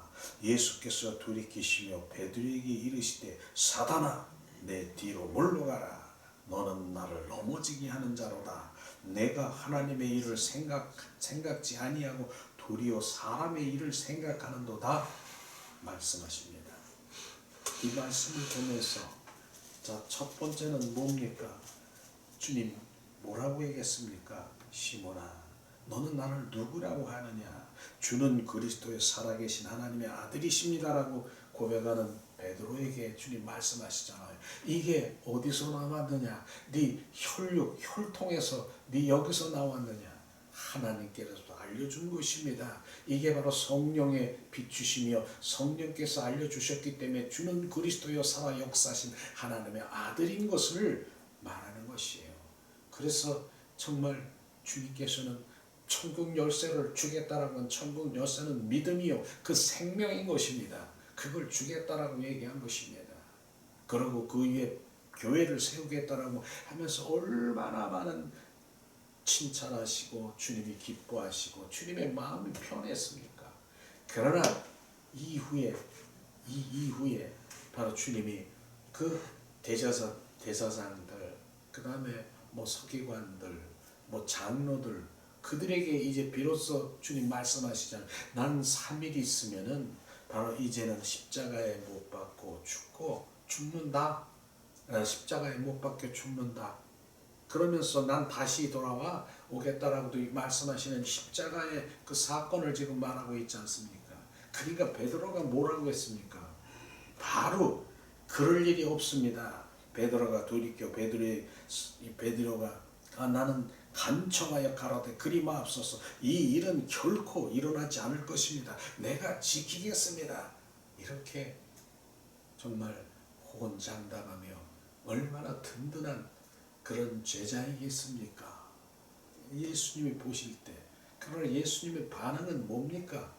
예수께서 돌이키시며 베드로에게 이르시되 사단아 내 뒤로 물러가라. 너는 나를 넘어지게 하는 자로다. 내가 하나님의 일을 생각지 아니하고 도리어 사람의 일을 생각하는도다 말씀하십니다. 이 말씀을 보면서 자, 첫 번째는 뭡니까? 주님 뭐라고 얘기했습니까? 시몬아 너는 나를 누구라고 하느냐? 주는 그리스도의 살아계신 하나님의 아들이십니다라고 고백하는 베드로에게 주님 말씀하시잖아요. 이게 어디서 나왔느냐? 네 혈육, 혈통에서 네 여기서 나왔느냐? 하나님께서 알려준 것입니다. 이게 바로 성령의 비추시며 성령께서 알려주셨기 때문에 주는 그리스도여 살아 역사신 하나님의 아들인 것을 말하는 것이에요. 그래서 정말 주님께서는 천국 열쇠를 주겠다라는 건 천국 열쇠는 믿음이요 그 생명인 것입니다. 그걸 주겠다라고 얘기한 것입니다. 그리고 그 위에 교회를 세우겠다라고 하면서 얼마나 많은 칭찬하시고 주님이 기뻐하시고 주님의 마음이 편했습니까? 그러나 이후에 바로 주님이 그 대제사장들 그 다음에 뭐 서기관들 뭐 장로들 그들에게 이제 비로소 주님 말씀하시잖아요. 나는 3일 있으면은 바로 이제는 십자가에 못 박고 죽는다. 십자가에 못 박혀 죽는다. 그러면서 난 다시 돌아와 오겠다라고도 말씀하시는 십자가의 그 사건을 지금 말하고 있지 않습니까? 그러니까 베드로가 뭐라고 했습니까? 바로 그럴 일이 없습니다. 베드로가 돌이켜 베드로가 나는 간청하여 가로되 그리 마옵소서 이 일은 결코 일어나지 않을 것입니다. 내가 지키겠습니다. 이렇게 정말 호언장담하며 얼마나 든든한 그런 제자이겠습니까? 예수님이 보실 때 그러나 예수님의 반응은 뭡니까?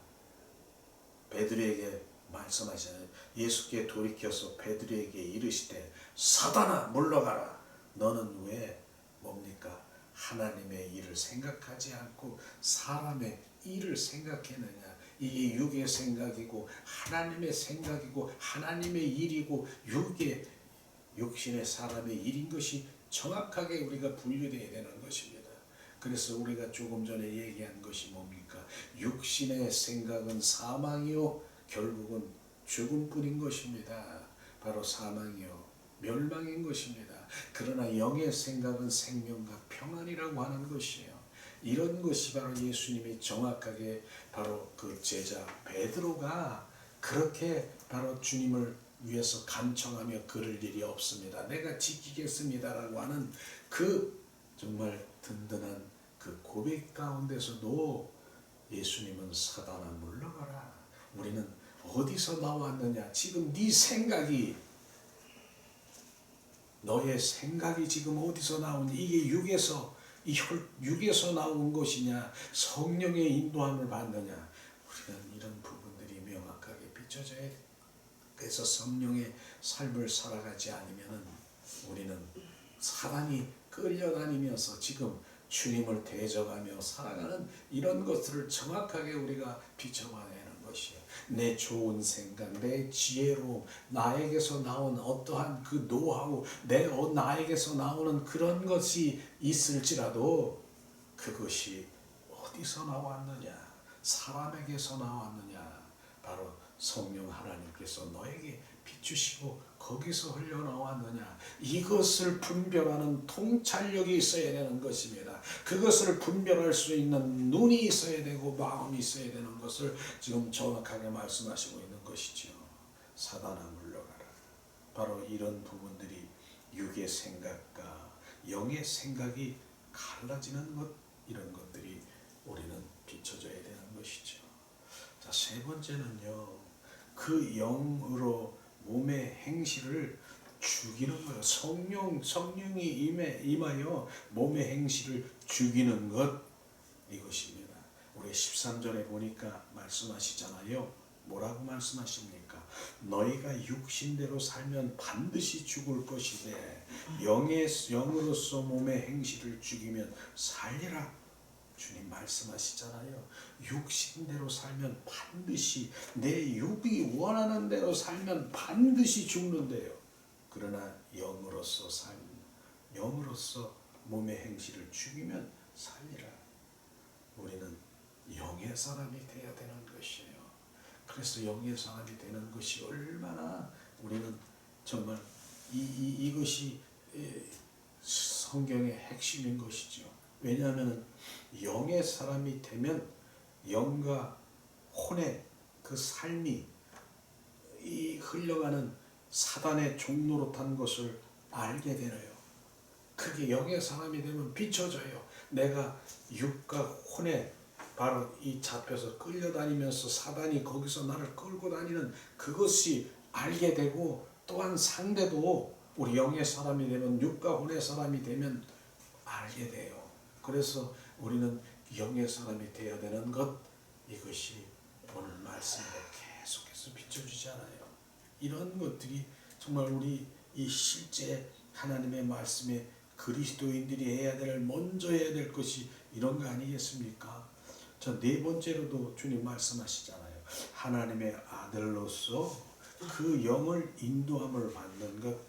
베드로에게 말씀하시는 예수께 돌이켜서 베드로에게 이르시되 사단아 물러가라. 너는 왜 뭡니까? 하나님의 일을 생각하지 않고 사람의 일을 생각했느냐? 이게 육의 생각이고 하나님의 생각이고 하나님의 일이고 육신의 사람의 일인 것이 정확하게 우리가 분류되어야 되는 것입니다. 그래서 우리가 조금 전에 얘기한 것이 뭡니까? 육신의 생각은 사망이요 결국은 죽음뿐인 것입니다. 바로 사망이요 멸망인 것입니다. 그러나 영의 생각은 생명과 평안이라고 하는 것이에요. 이런 것이 바로 예수님이 정확하게 바로 그 제자 베드로가 그렇게 바로 주님을 위해서 간청하며 그럴 일이 없습니다. 내가 지키겠습니다라고 하는 그 정말 든든한 그 고백 가운데서도 예수님은 사단아 물러가라. 우리는 어디서 나왔느냐? 지금 네 생각이 너의 생각이 지금 어디서 나오니? 이게 육에서 나온 것이냐? 성령의 인도함을 받느냐? 우리는 이런 부분들이 명확하게 비춰져야 돼. 그래서 성령의 삶을 살아가지 않으면은 우리는 사단이 끌려다니면서 지금 주님을 대적하며 살아가는 이런 것들을 정확하게 우리가 비춰봐야 하는 것이에요. 내 좋은 생각, 내 지혜로 나에게서 나온 어떠한 그 노하우, 나에게서 나오는 그런 것이 있을지라도 그것이 어디서 나왔느냐? 사람에게서 나왔느냐? 바로 성령 하나님께서 너에게 비추시고 거기서 흘러나왔느냐? 이것을 분별하는 통찰력이 있어야 되는 것입니다. 그것을 분별할 수 있는 눈이 있어야 되고 마음이 있어야 되는 것을 지금 정확하게 말씀하시고 있는 것이죠. 사단아 물러가라. 바로 이런 부분들이 육의 생각과 영의 생각이 갈라지는 것, 이런 것들이 우리는 비춰져야 되는 것이죠. 자, 세 번째는요, 그 영으로 몸의 행실을 죽이는 거예요. 성령이 임하여 몸의 행실을 죽이는 것, 이것입니다. 우리 13절에 보니까 말씀하시잖아요. 뭐라고 말씀하십니까? 너희가 육신대로 살면 반드시 죽을 것이되 영으로서 몸의 행실을 죽이면 살리라. 주님 말씀하시잖아요. 육신대로 살면 반드시, 내 육이 원하는 대로 살면 반드시 죽는데요. 그러나 영으로서 몸의 행실을 죽이면 살리라. 우리는 영의 사람이 되어야 되는 것이에요. 그래서 영의 사람이 되는 것이 얼마나 우리는 정말 이것이 성경의 핵심인 것이죠. 왜냐하면 영의 사람이 되면 영과 혼의 그 삶이 이 흘러가는 사단의 종로로 탄 것을 알게 되네요. 그게 영의 사람이 되면 비춰져요. 내가 육과 혼에 바로 이 잡혀서 끌려다니면서 사단이 거기서 나를 끌고 다니는 그것이 알게 되고, 또한 상대도 우리 영의 사람이 되면, 육과 혼의 사람이 되면 알게 돼요. 그래서 우리는 영의 사람이 되어야 되는 것, 이것이 오늘 말씀에 계속해서 비춰주잖아요. 이런 것들이 정말 우리 이 실제 하나님의 말씀에 그리스도인들이 먼저 해야 될 것이 이런 거 아니겠습니까? 저 네 번째로도 주님 말씀하시잖아요. 하나님의 아들로서 그 영을 인도함을 받는 것,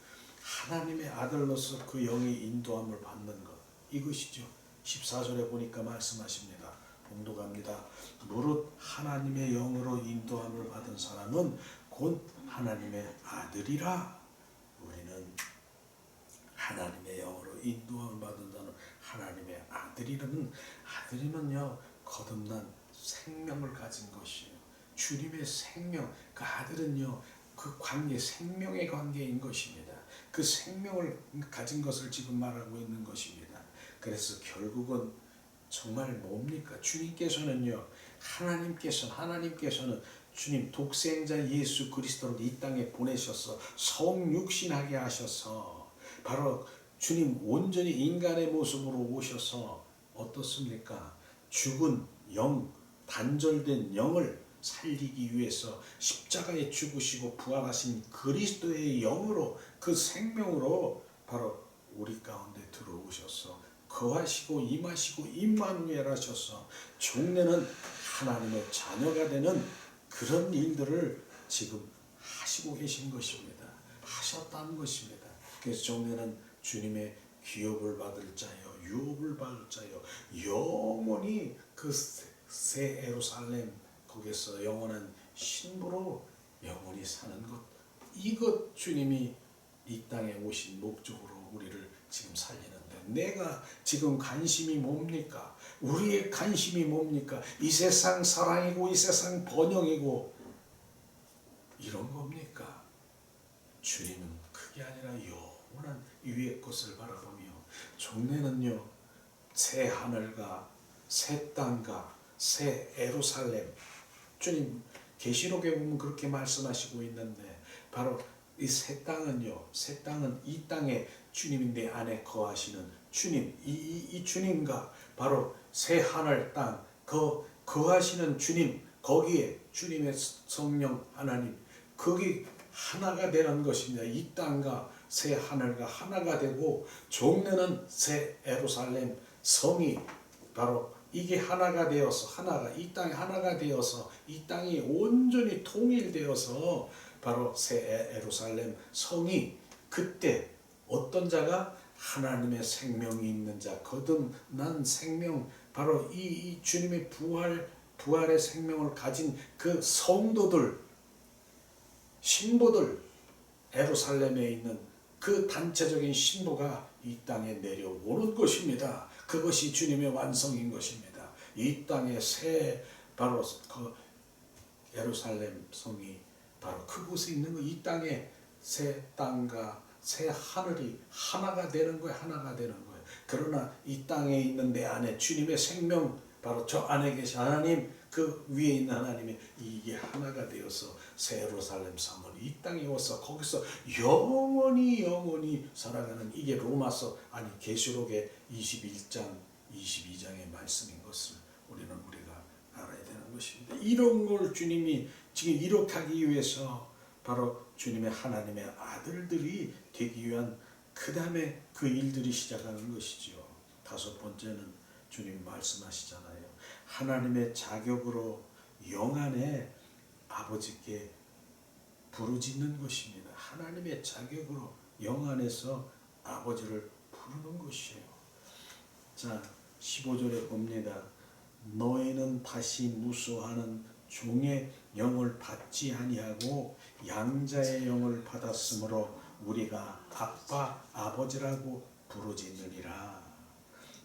하나님의 아들로서 그 영의 인도함을 받는 것, 이것이죠. 14절에 보니까 말씀하십니다. 봉독합니다. 무릇 하나님의 영으로 인도함을 받은 사람은 곧 하나님의 아들이라. 우리는 하나님의 영으로 인도함을 받은 자는 하나님의 아들이면요, 거듭난 생명을 가진 것이에요. 주님의 생명, 그 아들은요, 그 관계, 생명의 관계인 것입니다. 그 생명을 가진 것을 지금 말하고 있는 것입니다. 그래서 결국은 정말 뭡니까? 하나님께서는 주님 독생자 예수 그리스도를 이 땅에 보내셔서 성육신하게 하셔서 바로 주님 온전히 인간의 모습으로 오셔서 어떻습니까? 죽은 영, 단절된 영을 살리기 위해서 십자가에 죽으시고 부활하신 그리스도의 영으로, 그 생명으로 바로 우리 가운데 들어오셔서 거하시고 임하시고 임마누엘 하셔서 종래는 하나님의 자녀가 되는 그런 일들을 지금 하시고 계신 것입니다. 하셨다는 것입니다. 그래서 종래는 주님의 기업을 받을 자요, 유업을 받을 자요, 영원히 그 새 예루살렘, 거기서 영원한 신부로 영원히 사는 것, 이것 주님이 이 땅에 오신 목적으로 우리를 지금 살리는데, 내가 지금 관심이 뭡니까? 우리의 관심이 뭡니까? 이 세상 사랑이고 이 세상 번영이고 이런 겁니까? 주님은 그게 아니라 영원한 위의 것을 바라보며, 종래는요, 새 하늘과 새 땅과 새 예루살렘, 주님 계시록에 보면 그렇게 말씀하시고 있는데, 바로 이 새 땅은요, 새 땅은 이 땅에 주님이 내 안에 거하시는 주님, 이 주님과 바로 새 하늘 땅, 거하시는 주님, 거기에 주님의 성령 하나님, 거기 하나가 되는 것입니다. 이 땅과 새 하늘과 하나가 되고 종래는 새 예루살렘 성이 바로 이게 하나가 되어서 하나가 이 땅이 하나가 되어서 이 땅이 온전히 통일되어서 바로 새 예루살렘 성이 그때 어떤 자가 하나님의 생명이 있는 자 거듭난 생명 바로 이 주님의 부활의 생명을 가진 그 성도들 신부들 예루살렘에 있는 그 단체적인 신부가 이 땅에 내려오는 것입니다. 그것이 주님의 완성인 것입니다. 이 땅에 새 바로 그 예루살렘 성이 바로 그곳에 있는 거 이 땅에 새 땅과 새 하늘이 하나가 되는 거예요. 하나가 되는 거예요. 그러나 이 땅에 있는 내 안에 주님의 생명 바로 저 안에 계신 하나님 그 위에 있는 하나님이 이게 하나가 되어서 새 예루살렘 성을 이 땅에 와서 거기서 영원히 살아가는 이게 로마서 아니 계시록의 21장 22장의 말씀인 것을 우리가 알아야 되는 것입니다. 이런 걸 주님이 지금 이렇게 하기 위해서 바로 주님의 하나님의 아들들이 되기 위한 그 다음에 그 일들이 시작하는 것이죠. 다섯 번째는 주님 말씀하시잖아요. 하나님의 자격으로 영안에 아버지께 부르짖는 것입니다. 하나님의 자격으로 영안에서 아버지를 부르는 것이에요. 자 15절에 봅니다. 너희는 다시 무수하는 종의 영을 받지 아니하고 양자의 영을 받았으므로 우리가 아빠 아버지라고 부르짖느니라.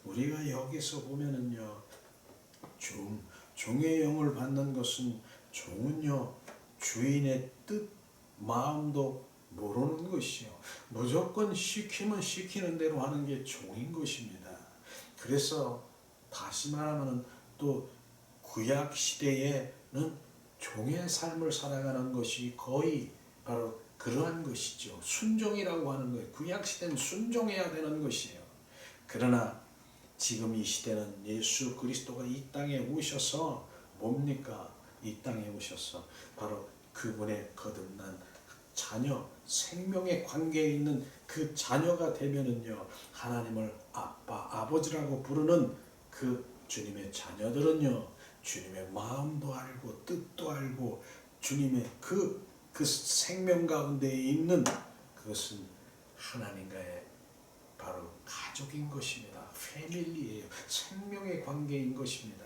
우리가 여기서 보면은요 종의 영을 받는 것은 종은요 주인의 뜻 마음도 모르는 것이요 무조건 시키면 시키는 대로 하는 게 종인 것입니다. 그래서 다시 말하면 또 구약 시대에는 종의 삶을 살아가는 것이 거의 바로 그러한 것이죠. 순종이라고 하는 거예요. 구약 시대는 순종해야 되는 것이에요. 그러나 지금 이 시대는 예수 그리스도가 이 땅에 오셔서 뭡니까? 이 땅에 오셔서 바로 그분의 거듭난 자녀, 생명의 관계에 있는 그 자녀가 되면은요 하나님을 아빠, 아버지라고 부르는 그 주님의 자녀들은요 주님의 마음도 알고 뜻도 알고 주님의 그 생명 가운데 있는 그것은 하나님과의 바로 가족인 것입니다. 패밀리예요. 생명의 관계인 것입니다.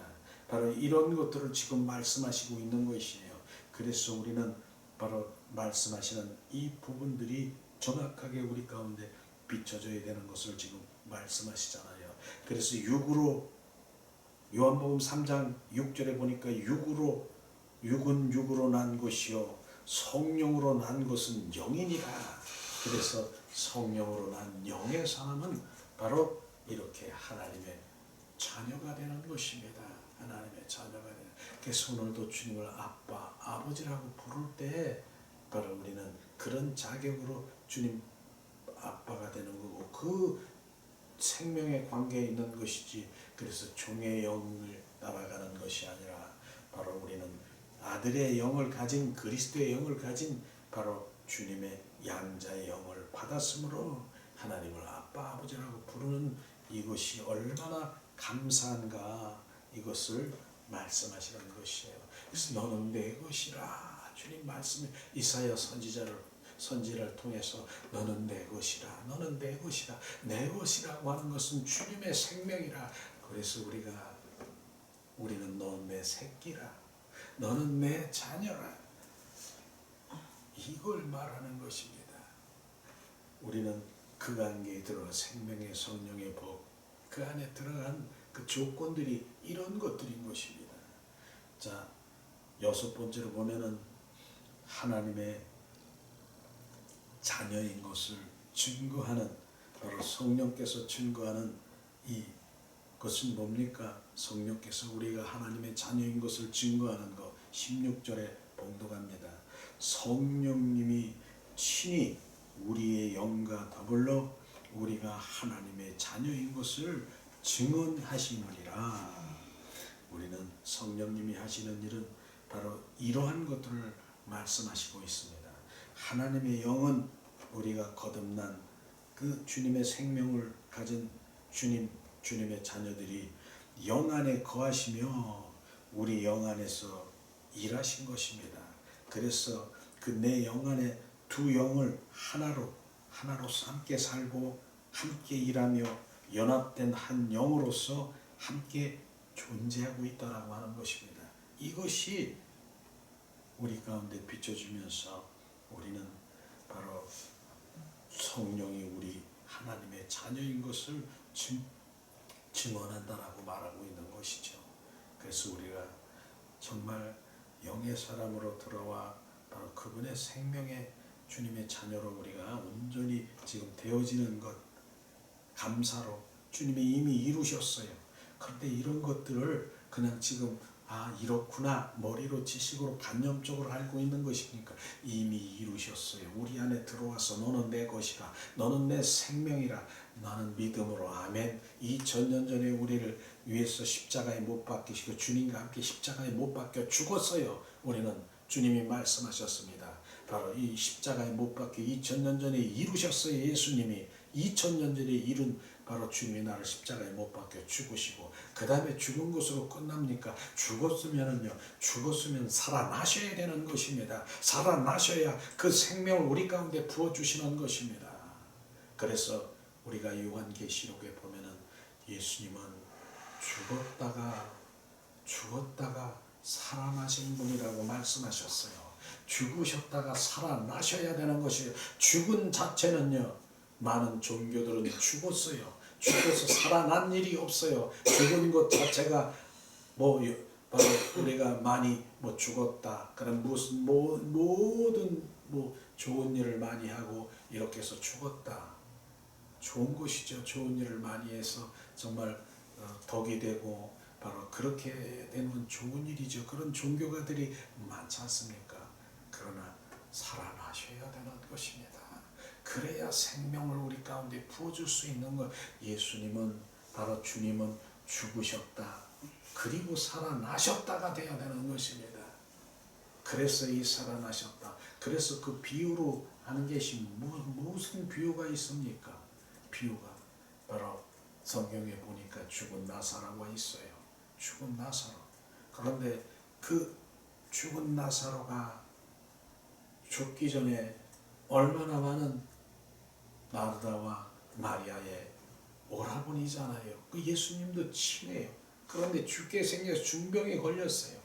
바로 이런 것들을 지금 말씀하시고 있는 것이에요. 그래서 우리는 바로 말씀하시는 이 부분들이 정확하게 우리 가운데 비춰져야 되는 것을 지금 말씀하시잖아요. 그래서 육으로 요한복음 3장 6절에 보니까 육은 육으로 난 것이요 성령으로 난 것은 영이니라. 그래서 성령으로 난 영의 사람은 바로 이렇게 하나님의 자녀가 되는 것입니다. 하나님의 자녀가 되는. 그래서 오늘도 주님을 아빠, 아버지라고 부를 때 바로 우리는 그런 자격으로 주님 아빠가 되는 거고 그 생명의 관계에 있는 것이지 그래서 종의 영을 따라가는 것이 아니라 바로 우리는 아들의 영을 가진 그리스도의 영을 가진 바로 주님의 양자의 영을 받았으므로 하나님을 아빠 아버지라고 부르는 이것이 얼마나 감사한가 이것을 말씀하시는 것이에요. 그래서 너는 내 것이라 주님 말씀에 이사야 선지자를 통해서 너는 내 것이라 너는 내 것이라 내 것이라고 하는 것은 주님의 생명이라. 그래서 우리는 너는 내 새끼라 너는 내 자녀라 이걸 말하는 것입니다. 우리는 그 관계에 들어가 생명의 성령의 법 그 안에 들어간 그 조건들이 이런 것들인 것입니다. 자 여섯 번째로 보면은 하나님의 자녀인 것을 증거하는 바로 성령께서 증거하는 이것은 뭡니까? 성령께서 우리가 하나님의 자녀인 것을 증거하는 것 16절에 봉독합니다. 성령님이 친히 우리의 영과 더불어 우리가 하나님의 자녀인 것을 증언하시느니라. 우리는 성령님이 하시는 일은 바로 이러한 것들을 말씀하시고 있습니다. 하나님의 영은 우리가 거듭난 그 주님의 생명을 가진 주님의 자녀들이 영 안에 거하시며 우리 영 안에서 일하신 것입니다. 그래서 그 내 영 안에 두 영을 하나로서 함께 살고 함께 일하며 연합된 한 영으로서 함께 존재하고 있다라고 하는 것입니다. 이것이 우리 가운데 비춰지면서 우리는 바로 성령이 우리 하나님의 자녀인 것을 증언한다라고 말하고 있는 것이죠. 그래서 우리가 정말 영의 사람으로 들어와 바로 그분의 생명의 주님의 자녀로 우리가 온전히 지금 되어지는 것 감사로 주님이 이미 이루셨어요. 그런데 이런 것들을 그냥 지금 이렇구나 머리로 지식으로 관념적으로 알고 있는 것입니까? 이미 이루셨어요. 우리 안에 들어와서 너는 내 것이라 너는 내 생명이라 나는 믿음으로 아멘. 2000년 전에 우리를 위해서 십자가에 못 박히시고 주님과 함께 십자가에 못 박혀 죽었어요. 우리는 주님이 말씀하셨습니다. 바로 이 십자가에 못 박혀 2000년 전에 이루셨어요. 예수님이 2000년 전에 이룬 바로 주님이 나를 십자가에 못 박혀 죽으시고 그 다음에 죽은 것으로 끝납니까? 죽었으면 살아나셔야 되는 것입니다. 살아나셔야 그 생명을 우리 가운데 부어주시는 것입니다. 그래서 우리가 요한계시록에 보면은 예수님은 죽었다가 살아나신 분이라고 말씀하셨어요. 죽으셨다가 살아나셔야 되는 것이에요. 죽은 자체는요, 많은 종교들은 죽었어요. 죽어서 살아난 일이 없어요. 죽은 것 자체가 바로 우리가 많이 죽었다. 그런 무슨 모든 좋은 일을 많이 하고 이렇게 해서 죽었다. 좋은 것이죠. 좋은 일을 많이 해서 정말 덕이 되고 바로 그렇게 되는 좋은 일이죠. 그런 종교가들이 많지 않습니까? 그러나 살아나셔야 되는 것입니다. 그래야 생명을 우리 가운데 부어줄 수 있는 것. 예수님은 바로 주님은 죽으셨다. 그리고 살아나셨다가 되어야 되는 것입니다. 그래서 이 살아나셨다. 그래서 그 비유로 하는 것이 무슨 비유가 있습니까? 비유가 바로 성경에 보니까 죽은 나사로가 있어요. 죽은 나사로. 그런데 그 죽은 나사로가 죽기 전에 얼마나 많은 마르다와 마리아의 오라버니잖아요. 그 예수님도 친해요. 그런데 죽게 생겨서 중병에 걸렸어요.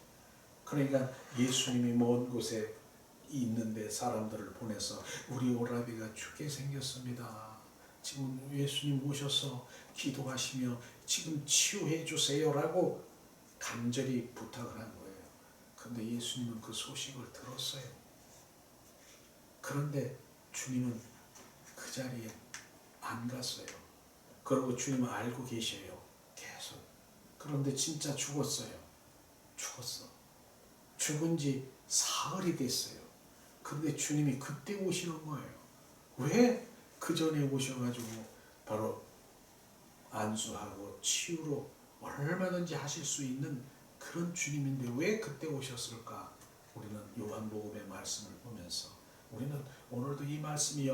그러니까 예수님이 먼 곳에 있는데 사람들을 보내서 우리 오라비가 죽게 생겼습니다. 지금 예수님 오셔서 기도하시며 지금 치유해 주세요라고 간절히 부탁을 한 거예요. 그런데 예수님은 그 소식을 들었어요. 그런데 주님은 그 자리에 안 갔어요. 그리고 주님은 알고 계셔요. 계속. 그런데 진짜 죽었어요. 죽은 지 사흘이 됐어요. 그런데 주님이 그때 오시는 거예요. 왜? 그 전에 오셔가지고 바로 안수하고 치유로 얼마든지 하실 수 있는 그런 주님인데 왜 그때 오셨을까? 우리는 요한복음의 말씀을 보면서 우리는 오늘도 이 말씀이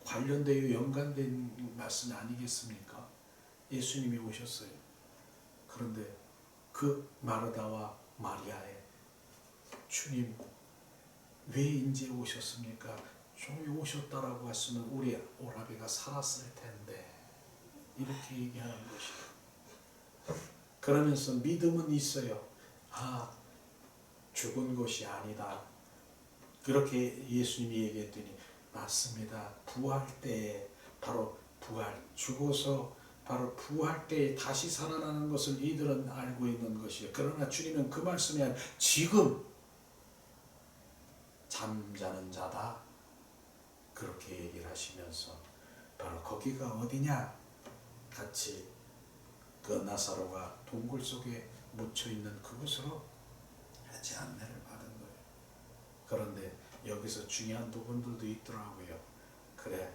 관련되어 연관된 말씀이 아니겠습니까? 예수님이 오셨어요. 그런데 그 마르다와 마리아의 주님 왜 이제 오셨습니까? 좀 오셨다라고 했으면 우리 오라비가 살았을 텐데 이렇게 얘기하는 것이에요. 그러면서 믿음은 있어요. 죽은 것이 아니다. 그렇게 예수님이 얘기했더니 맞습니다. 부활 때에 바로 죽어서 바로 부활 때에 다시 살아나는 것을 이들은 알고 있는 것이에요. 그러나 주님은 그 말씀이 아니라 지금 잠자는 자다. 그렇게 얘기를 하시면서 바로 거기가 어디냐? 같이 그 나사로가 동굴 속에 묻혀 있는 그곳으로 같이 안내를 받은 거예요. 그런데 여기서 중요한 부분들도 있더라고요. 그래,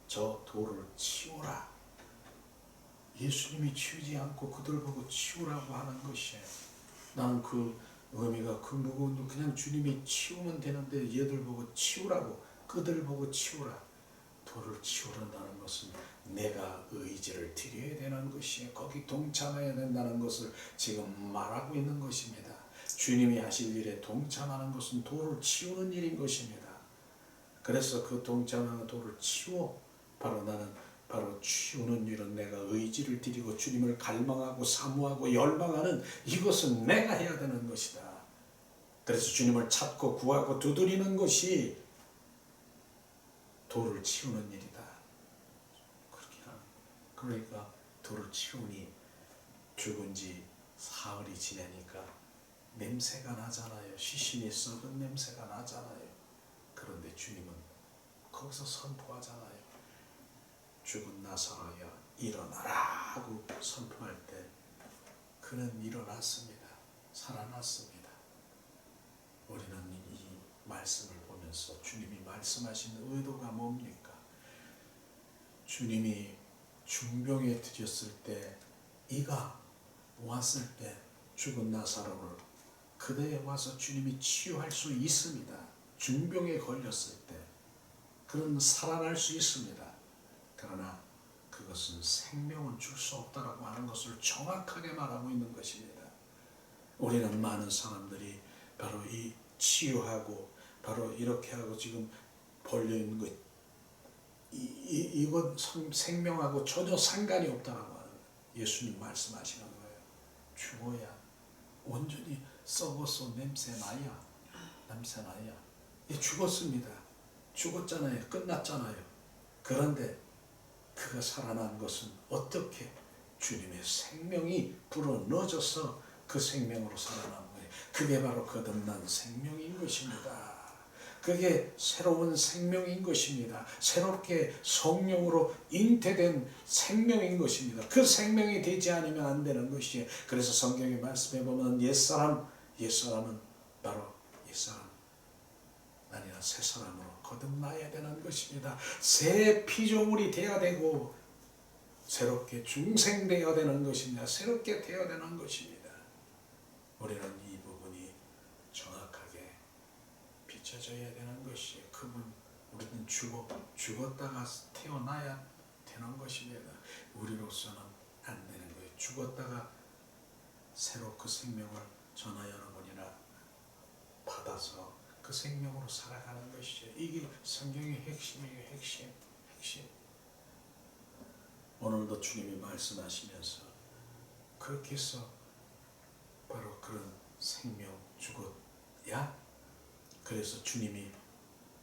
저 돌을 치우라. 예수님이 치우지 않고 그들 보고 치우라고 하는 것이에요. 나는 그 의미가 그 무거운 그냥 주님이 치우면 되는데 얘들 보고 치우라고 그들 보고 치우라. 돌을 치우란다는 것은 내가 의지를 드려야 되는 것이에요. 거기 동참해야 된다는 것을 지금 말하고 있는 것입니다. 주님이 하실 일에 동참하는 것은 돌을 치우는 일인 것입니다. 그래서 그 동참하는 돌을 치워 나는 치우는 일은 내가 의지를 드리고 주님을 갈망하고 사모하고 열망하는 이것은 내가 해야 되는 것이다. 그래서 주님을 찾고 구하고 두드리는 것이 돌을 치우는 일이다. 그러니까 돌을 치우니 죽은 지 사흘이 지나니까 냄새가 나잖아요. 시신이 썩은 냄새가 나잖아요. 그런데 주님은 거기서 선포하잖아요. 죽은 나사로야 일어나라 하고 선포할 때 그는 일어났습니다. 살아났습니다. 우리는 이 말씀을 보면서 주님이 말씀하신 의도가 뭡니까? 주님이 중병에 드렸을 때 이가 왔을 때 죽은 나사로를 그대에 와서 주님이 치유할 수 있습니다. 중병에 걸렸을 때 그는 살아날 수 있습니다. 그러나 그것은 생명은 줄 수 없다라고 하는 것을 정확하게 말하고 있는 것입니다. 우리는 많은 사람들이 바로 이 치유하고 바로 이렇게 하고 지금 벌려있는 것 이건 생명하고 전혀 상관이 없다라고 하는 거예요. 예수님 말씀하시는 거예요. 죽어야 온전히 썩어서 냄새 나야. 죽었습니다. 죽었잖아요. 끝났잖아요. 그런데 그가 살아난 것은 어떻게? 주님의 생명이 불어넣어져서 그 생명으로 살아난 거예요. 그게 바로 거듭난 생명인 것입니다. 그게 새로운 생명인 것입니다. 새롭게 성령으로 잉태된 생명인 것입니다. 그 생명이 되지 않으면 안 되는 것이에요. 그래서 성경의 말씀에 보면 옛사람은 바로 옛사람 아니라 새사람으로 거듭나야 되는 것입니다. 새 피조물이 되어야 되고 새롭게 중생되어야 되는 것입니다. 새롭게 되어야 되는 것입니다. 우리는 이 부분이 정확하게 비춰져야 되는 것이에요. 우리는 죽었다가 태어나야 되는 것입니다. 우리로서는 안 되는 거예요. 죽었다가 새로 그 생명을 저나 여러분이나 받아서 그 생명으로 살아가는 것이죠. 이게 성경의 핵심이에요. 핵심. 오늘도 주님이 말씀하시면서 그렇게 해서 바로 그런 생명 죽었야? 그래서 주님이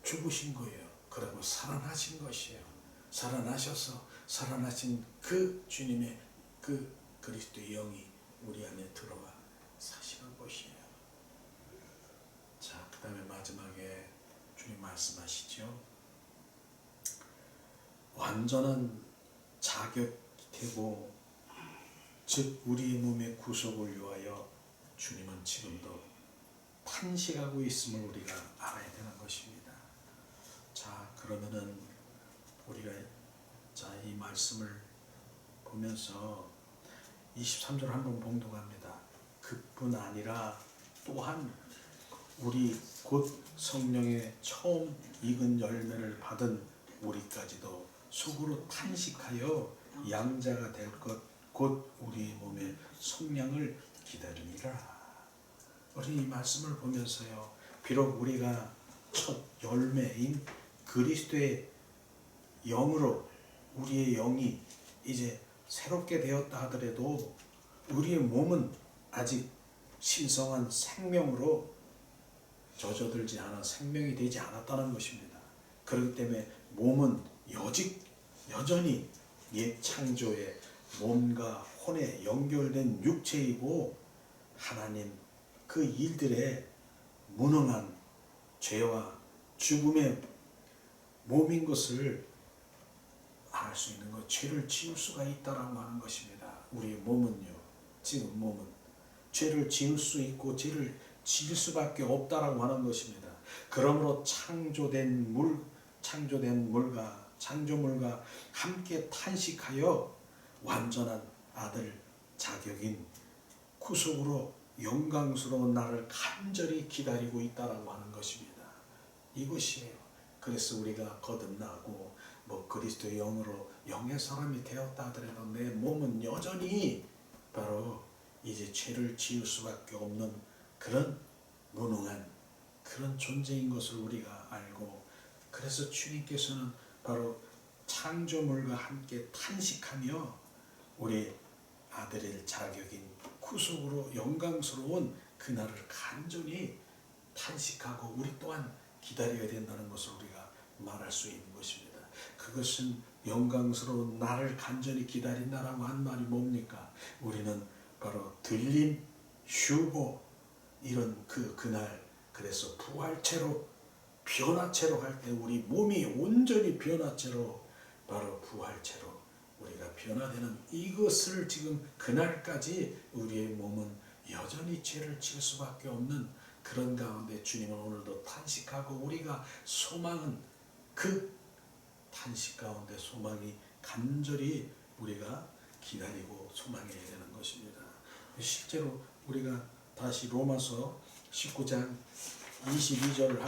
죽으신 거예요. 그리고 살아나신 것이에요. 살아나셔서 살아나신 그 주님의 그 그리스도의 영이 우리 안에 들어와 사시는 것이에요. 자, 그 다음에 마지막에 주님 말씀하시죠. 완전한 자격이 되고 즉 우리의 몸의 구속을 위하여 주님은 지금도 탄식하고 있음을 우리가 알아야 되는 것입니다. 자, 그러면은 우리가 이 말씀을 보면서 23절 한번 봉독합니다. 그뿐 아니라 또한 우리 곧 성령의 처음 익은 열매를 받은 우리까지도 속으로 탄식하여 양자가 될 것 곧 우리 몸의 속량을 기다리니라. 우리 이 말씀을 보면서요, 비록 우리가 첫 열매인 그리스도의 영으로 우리의 영이 이제 새롭게 되었다 하더라도 우리의 몸은 아직 신성한 생명으로 젖어들지 않아 생명이 되지 않았다는 것입니다. 그렇기 때문에 몸은 여전히 옛 창조의 몸과 혼에 연결된 육체이고 하나님 그 일들에 무능한 죄와 죽음의 몸인 것을 알 수 있는 것, 죄를 지을 수가 있다라고 하는 것입니다. 우리의 몸은요, 지금 몸은 죄를 지을 수 있고 죄를 지을 수밖에 없다라고 하는 것입니다. 그러므로 창조물과 함께 탄식하여 완전한 아들 자격인 구속으로 영광스러운 날을 간절히 기다리고 있다라고 하는 것입니다. 이것이에요. 그래서 우리가 거듭나고 뭐 그리스도의 영으로 영의 사람이 되었다 하더라도 내 몸은 여전히 바로 이제 죄를 지을 수밖에 없는 그런 무능한 그런 존재인 것을 우리가 알고, 그래서 주님께서는 바로 창조물과 함께 탄식하며 우리 아들의 자격인 구속으로 영광스러운 그날을 간절히 탄식하고 우리 또한 기다려야 된다는 것을 우리가 말할 수 있는 것입니다. 그것은 영광스러운 나를 간절히 기다린다라고 한 말이 뭡니까? 우리는 바로 들림, 휴고 이런 그날, 그래서 부활체로 변화체로 할 때 우리 몸이 온전히 변화체로 바로 부활체로 우리가 변화되는 이것을 지금 그날까지 우리의 몸은 여전히 죄를 지을 수밖에 없는 그런 가운데 주님은 오늘도 탄식하고 우리가 소망은 그 탄식 가운데 소망이 간절히 우리가 기다리고 소망해야 되는 것입니다. 실제로 우리가 다시 로마서 19장 22절을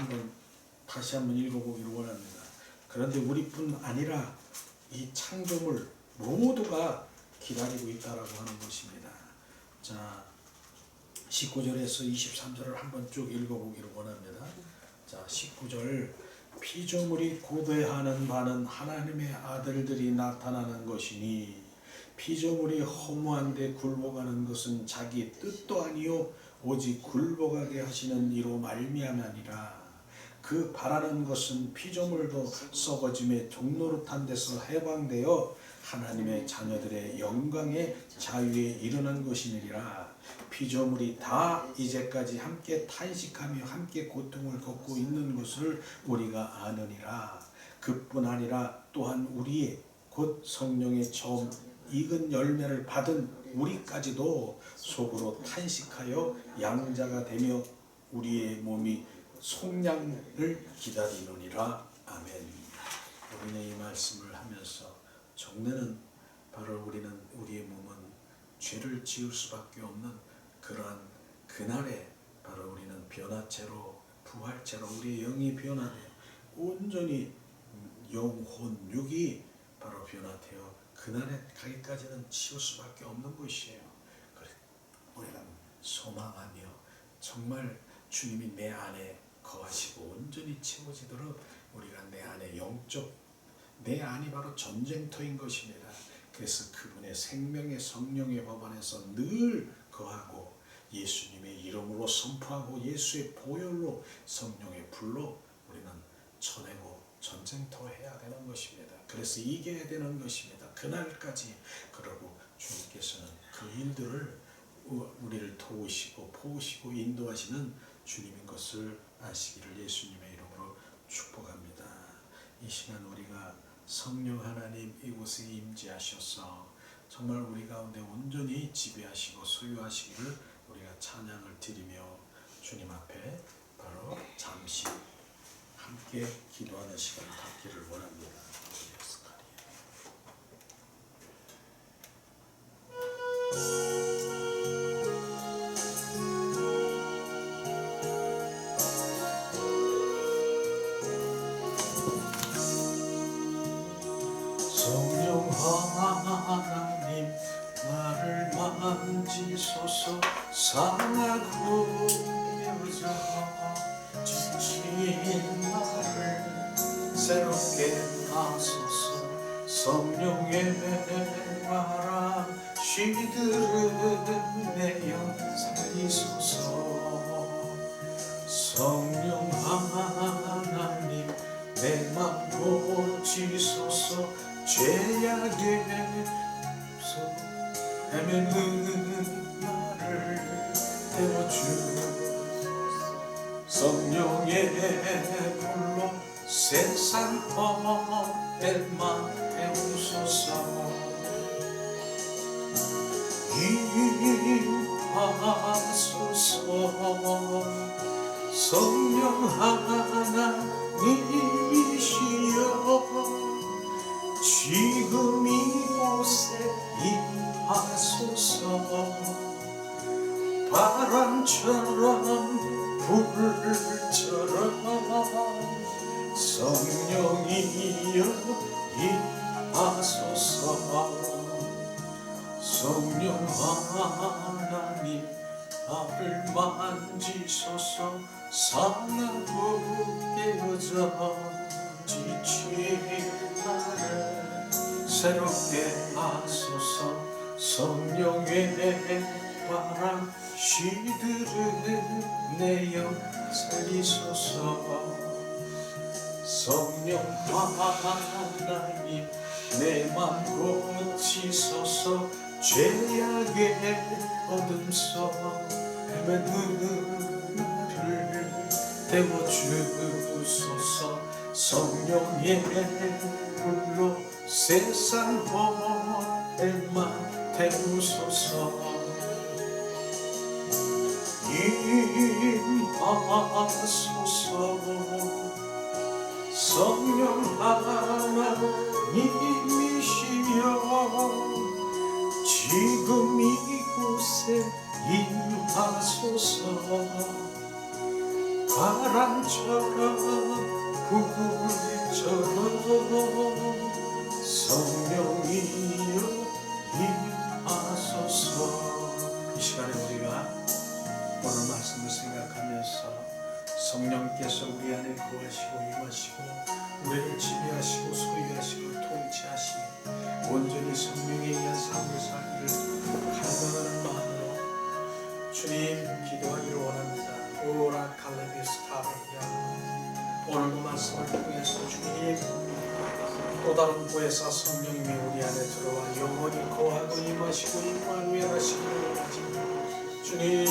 다시 한번 읽어보기를 원합니다. 그런데 우리뿐 아니라 이 창조물 모두가 기다리고 있다라고 하는 것입니다. 자, 19절에서 23절을 한번 쭉 읽어보기를 원합니다. 자, 19절 피조물이 고대하는 바는 하나님의 아들들이 나타나는 것이니 피조물이 허무한데 굴복하는 것은 자기 뜻도 아니요 오직 굴복하게 하시는 이로 말미암으니라. 그 바라는 것은 피조물도 썩어짐의 종노릇한 데서 해방되어 하나님의 자녀들의 영광의 자유에 이르는 것이니라. 피조물이 다 이제까지 함께 탄식하며 함께 고통을 겪고 있는 것을 우리가 아느니라. 그뿐 아니라 또한 우리 곧 성령의 처음 익은 열매를 받은 우리까지도 속으로 탄식하여 양자가 되며 우리의 몸이 속량을 기다리느니라. 아멘. 우리는 이 말씀을 하면서 정례는 바로 우리의 몸은 죄를 지을 수밖에 없는 그러한 그날에 바로 우리는 변화체로 부활체로 우리의 영이 변화되어 온전히 영혼 육이 바로 변화되어 그날에 가기까지는 지울 수밖에 없는 것이에요. 그래 우리가 소망하며 정말 주님이 내 안에 거하시고 온전히 채워지도록 우리가 내 안에 영적 내 안이 바로 전쟁터인 것입니다. 그래서 그분의 생명의 성령의 법 안에서 늘 거하고 예수님의 이름으로 선포하고 예수의 보혈로 성령의 불로 우리는 쳐내고 전쟁터 해야 되는 것입니다. 그래서 이겨야 되는 것입니다. 그날까지. 그러고 주님께서는 그 일들을 우리를 도우시고 보우시고 인도하시는 주님인 것을 아시기를 예수님의 이름으로 축복합니다. 이 시간 우리가 성령 하나님 이곳에 임재하셔서 정말 우리 가운데 온전히 지배하시고 소유하시기를 우리가 찬양을 드리며 주님 앞에 바로 잠시 함께 기도하는 시간을 갖기를 원합니다. 성령 하나님 나를 만지소서. 상하고 며져 지친 나를 새롭게 하소서. 성령의 바람 쉬들은 내어 살리소서. 성령 하나님 내 맘 고치소서. 죄악에서 헤매는 나를 태워주소서. 성령의 불로 세상 헛될만 태우소서. 임하소서. 성령 하나님이시여 지금 이곳에 임하소서. 바람처럼 불처럼 성령 성령이여 임하소서. 성령 하나님 나를 만지소서. 상하고 깨어져 지친 나를 새롭게 하소서. 성령의 바람 시들은 내 영 살리소서. 성령 하나님 내 맘 고치소서. 죄악의 어둠 속 헤매는 나를 태워주소서. 성령의 불로 세상 보혜만 태우소서. 임하소서. 성령 하나님이시여 지금 이곳에 임하소서. 바람처럼 불처럼 성령이여 임하소서. 이 시간에 우리가 오늘 말씀을 생각하면서 성령께서 우리 안에 거하시고 임하시고 우리를 지배하시고 소유하시고 통치하시고 온전히 성령에 의한 삶을 살기를 간절한 마음으로 주님 기도하기를 원합니다. 오라 칼레비스타르야. 오늘도 말씀을 통해서 주님 또 다른 보혜사 성령님이 우리 안에 들어와 영원히 거하고 임하시고 임마누엘하시기를 원하십니다. 주님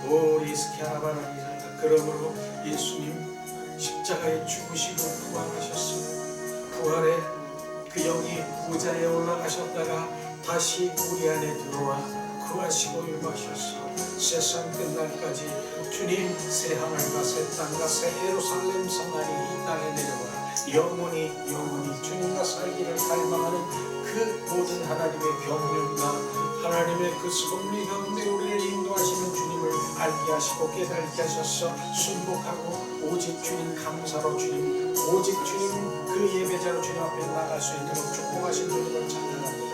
오 이스케아바라니. 그러므로 예수님 십자가에 죽으시고 부활하셨습니다. 부활의 그 영이 보좌에 올라가셨다가 다시 우리 안에 들어와 구하시고 임하셨어. 세상 끝날까지 주님 새 하늘과 새 땅과 새 예루살렘 성안이 이 땅에 내려와 영원히 주님과 살기를 갈망하는 그 모든 하나님의 경륜과 하나님의 그 섭리 가운데 우리를 인도하시는 주님을 알게 하시고 깨닫게 하셔서 순복하고 오직 주님 감사로 주님 오직 주님 그 예배자로 주님 앞에 나갈 수 있도록 축복하신 주님을 찬양합니다.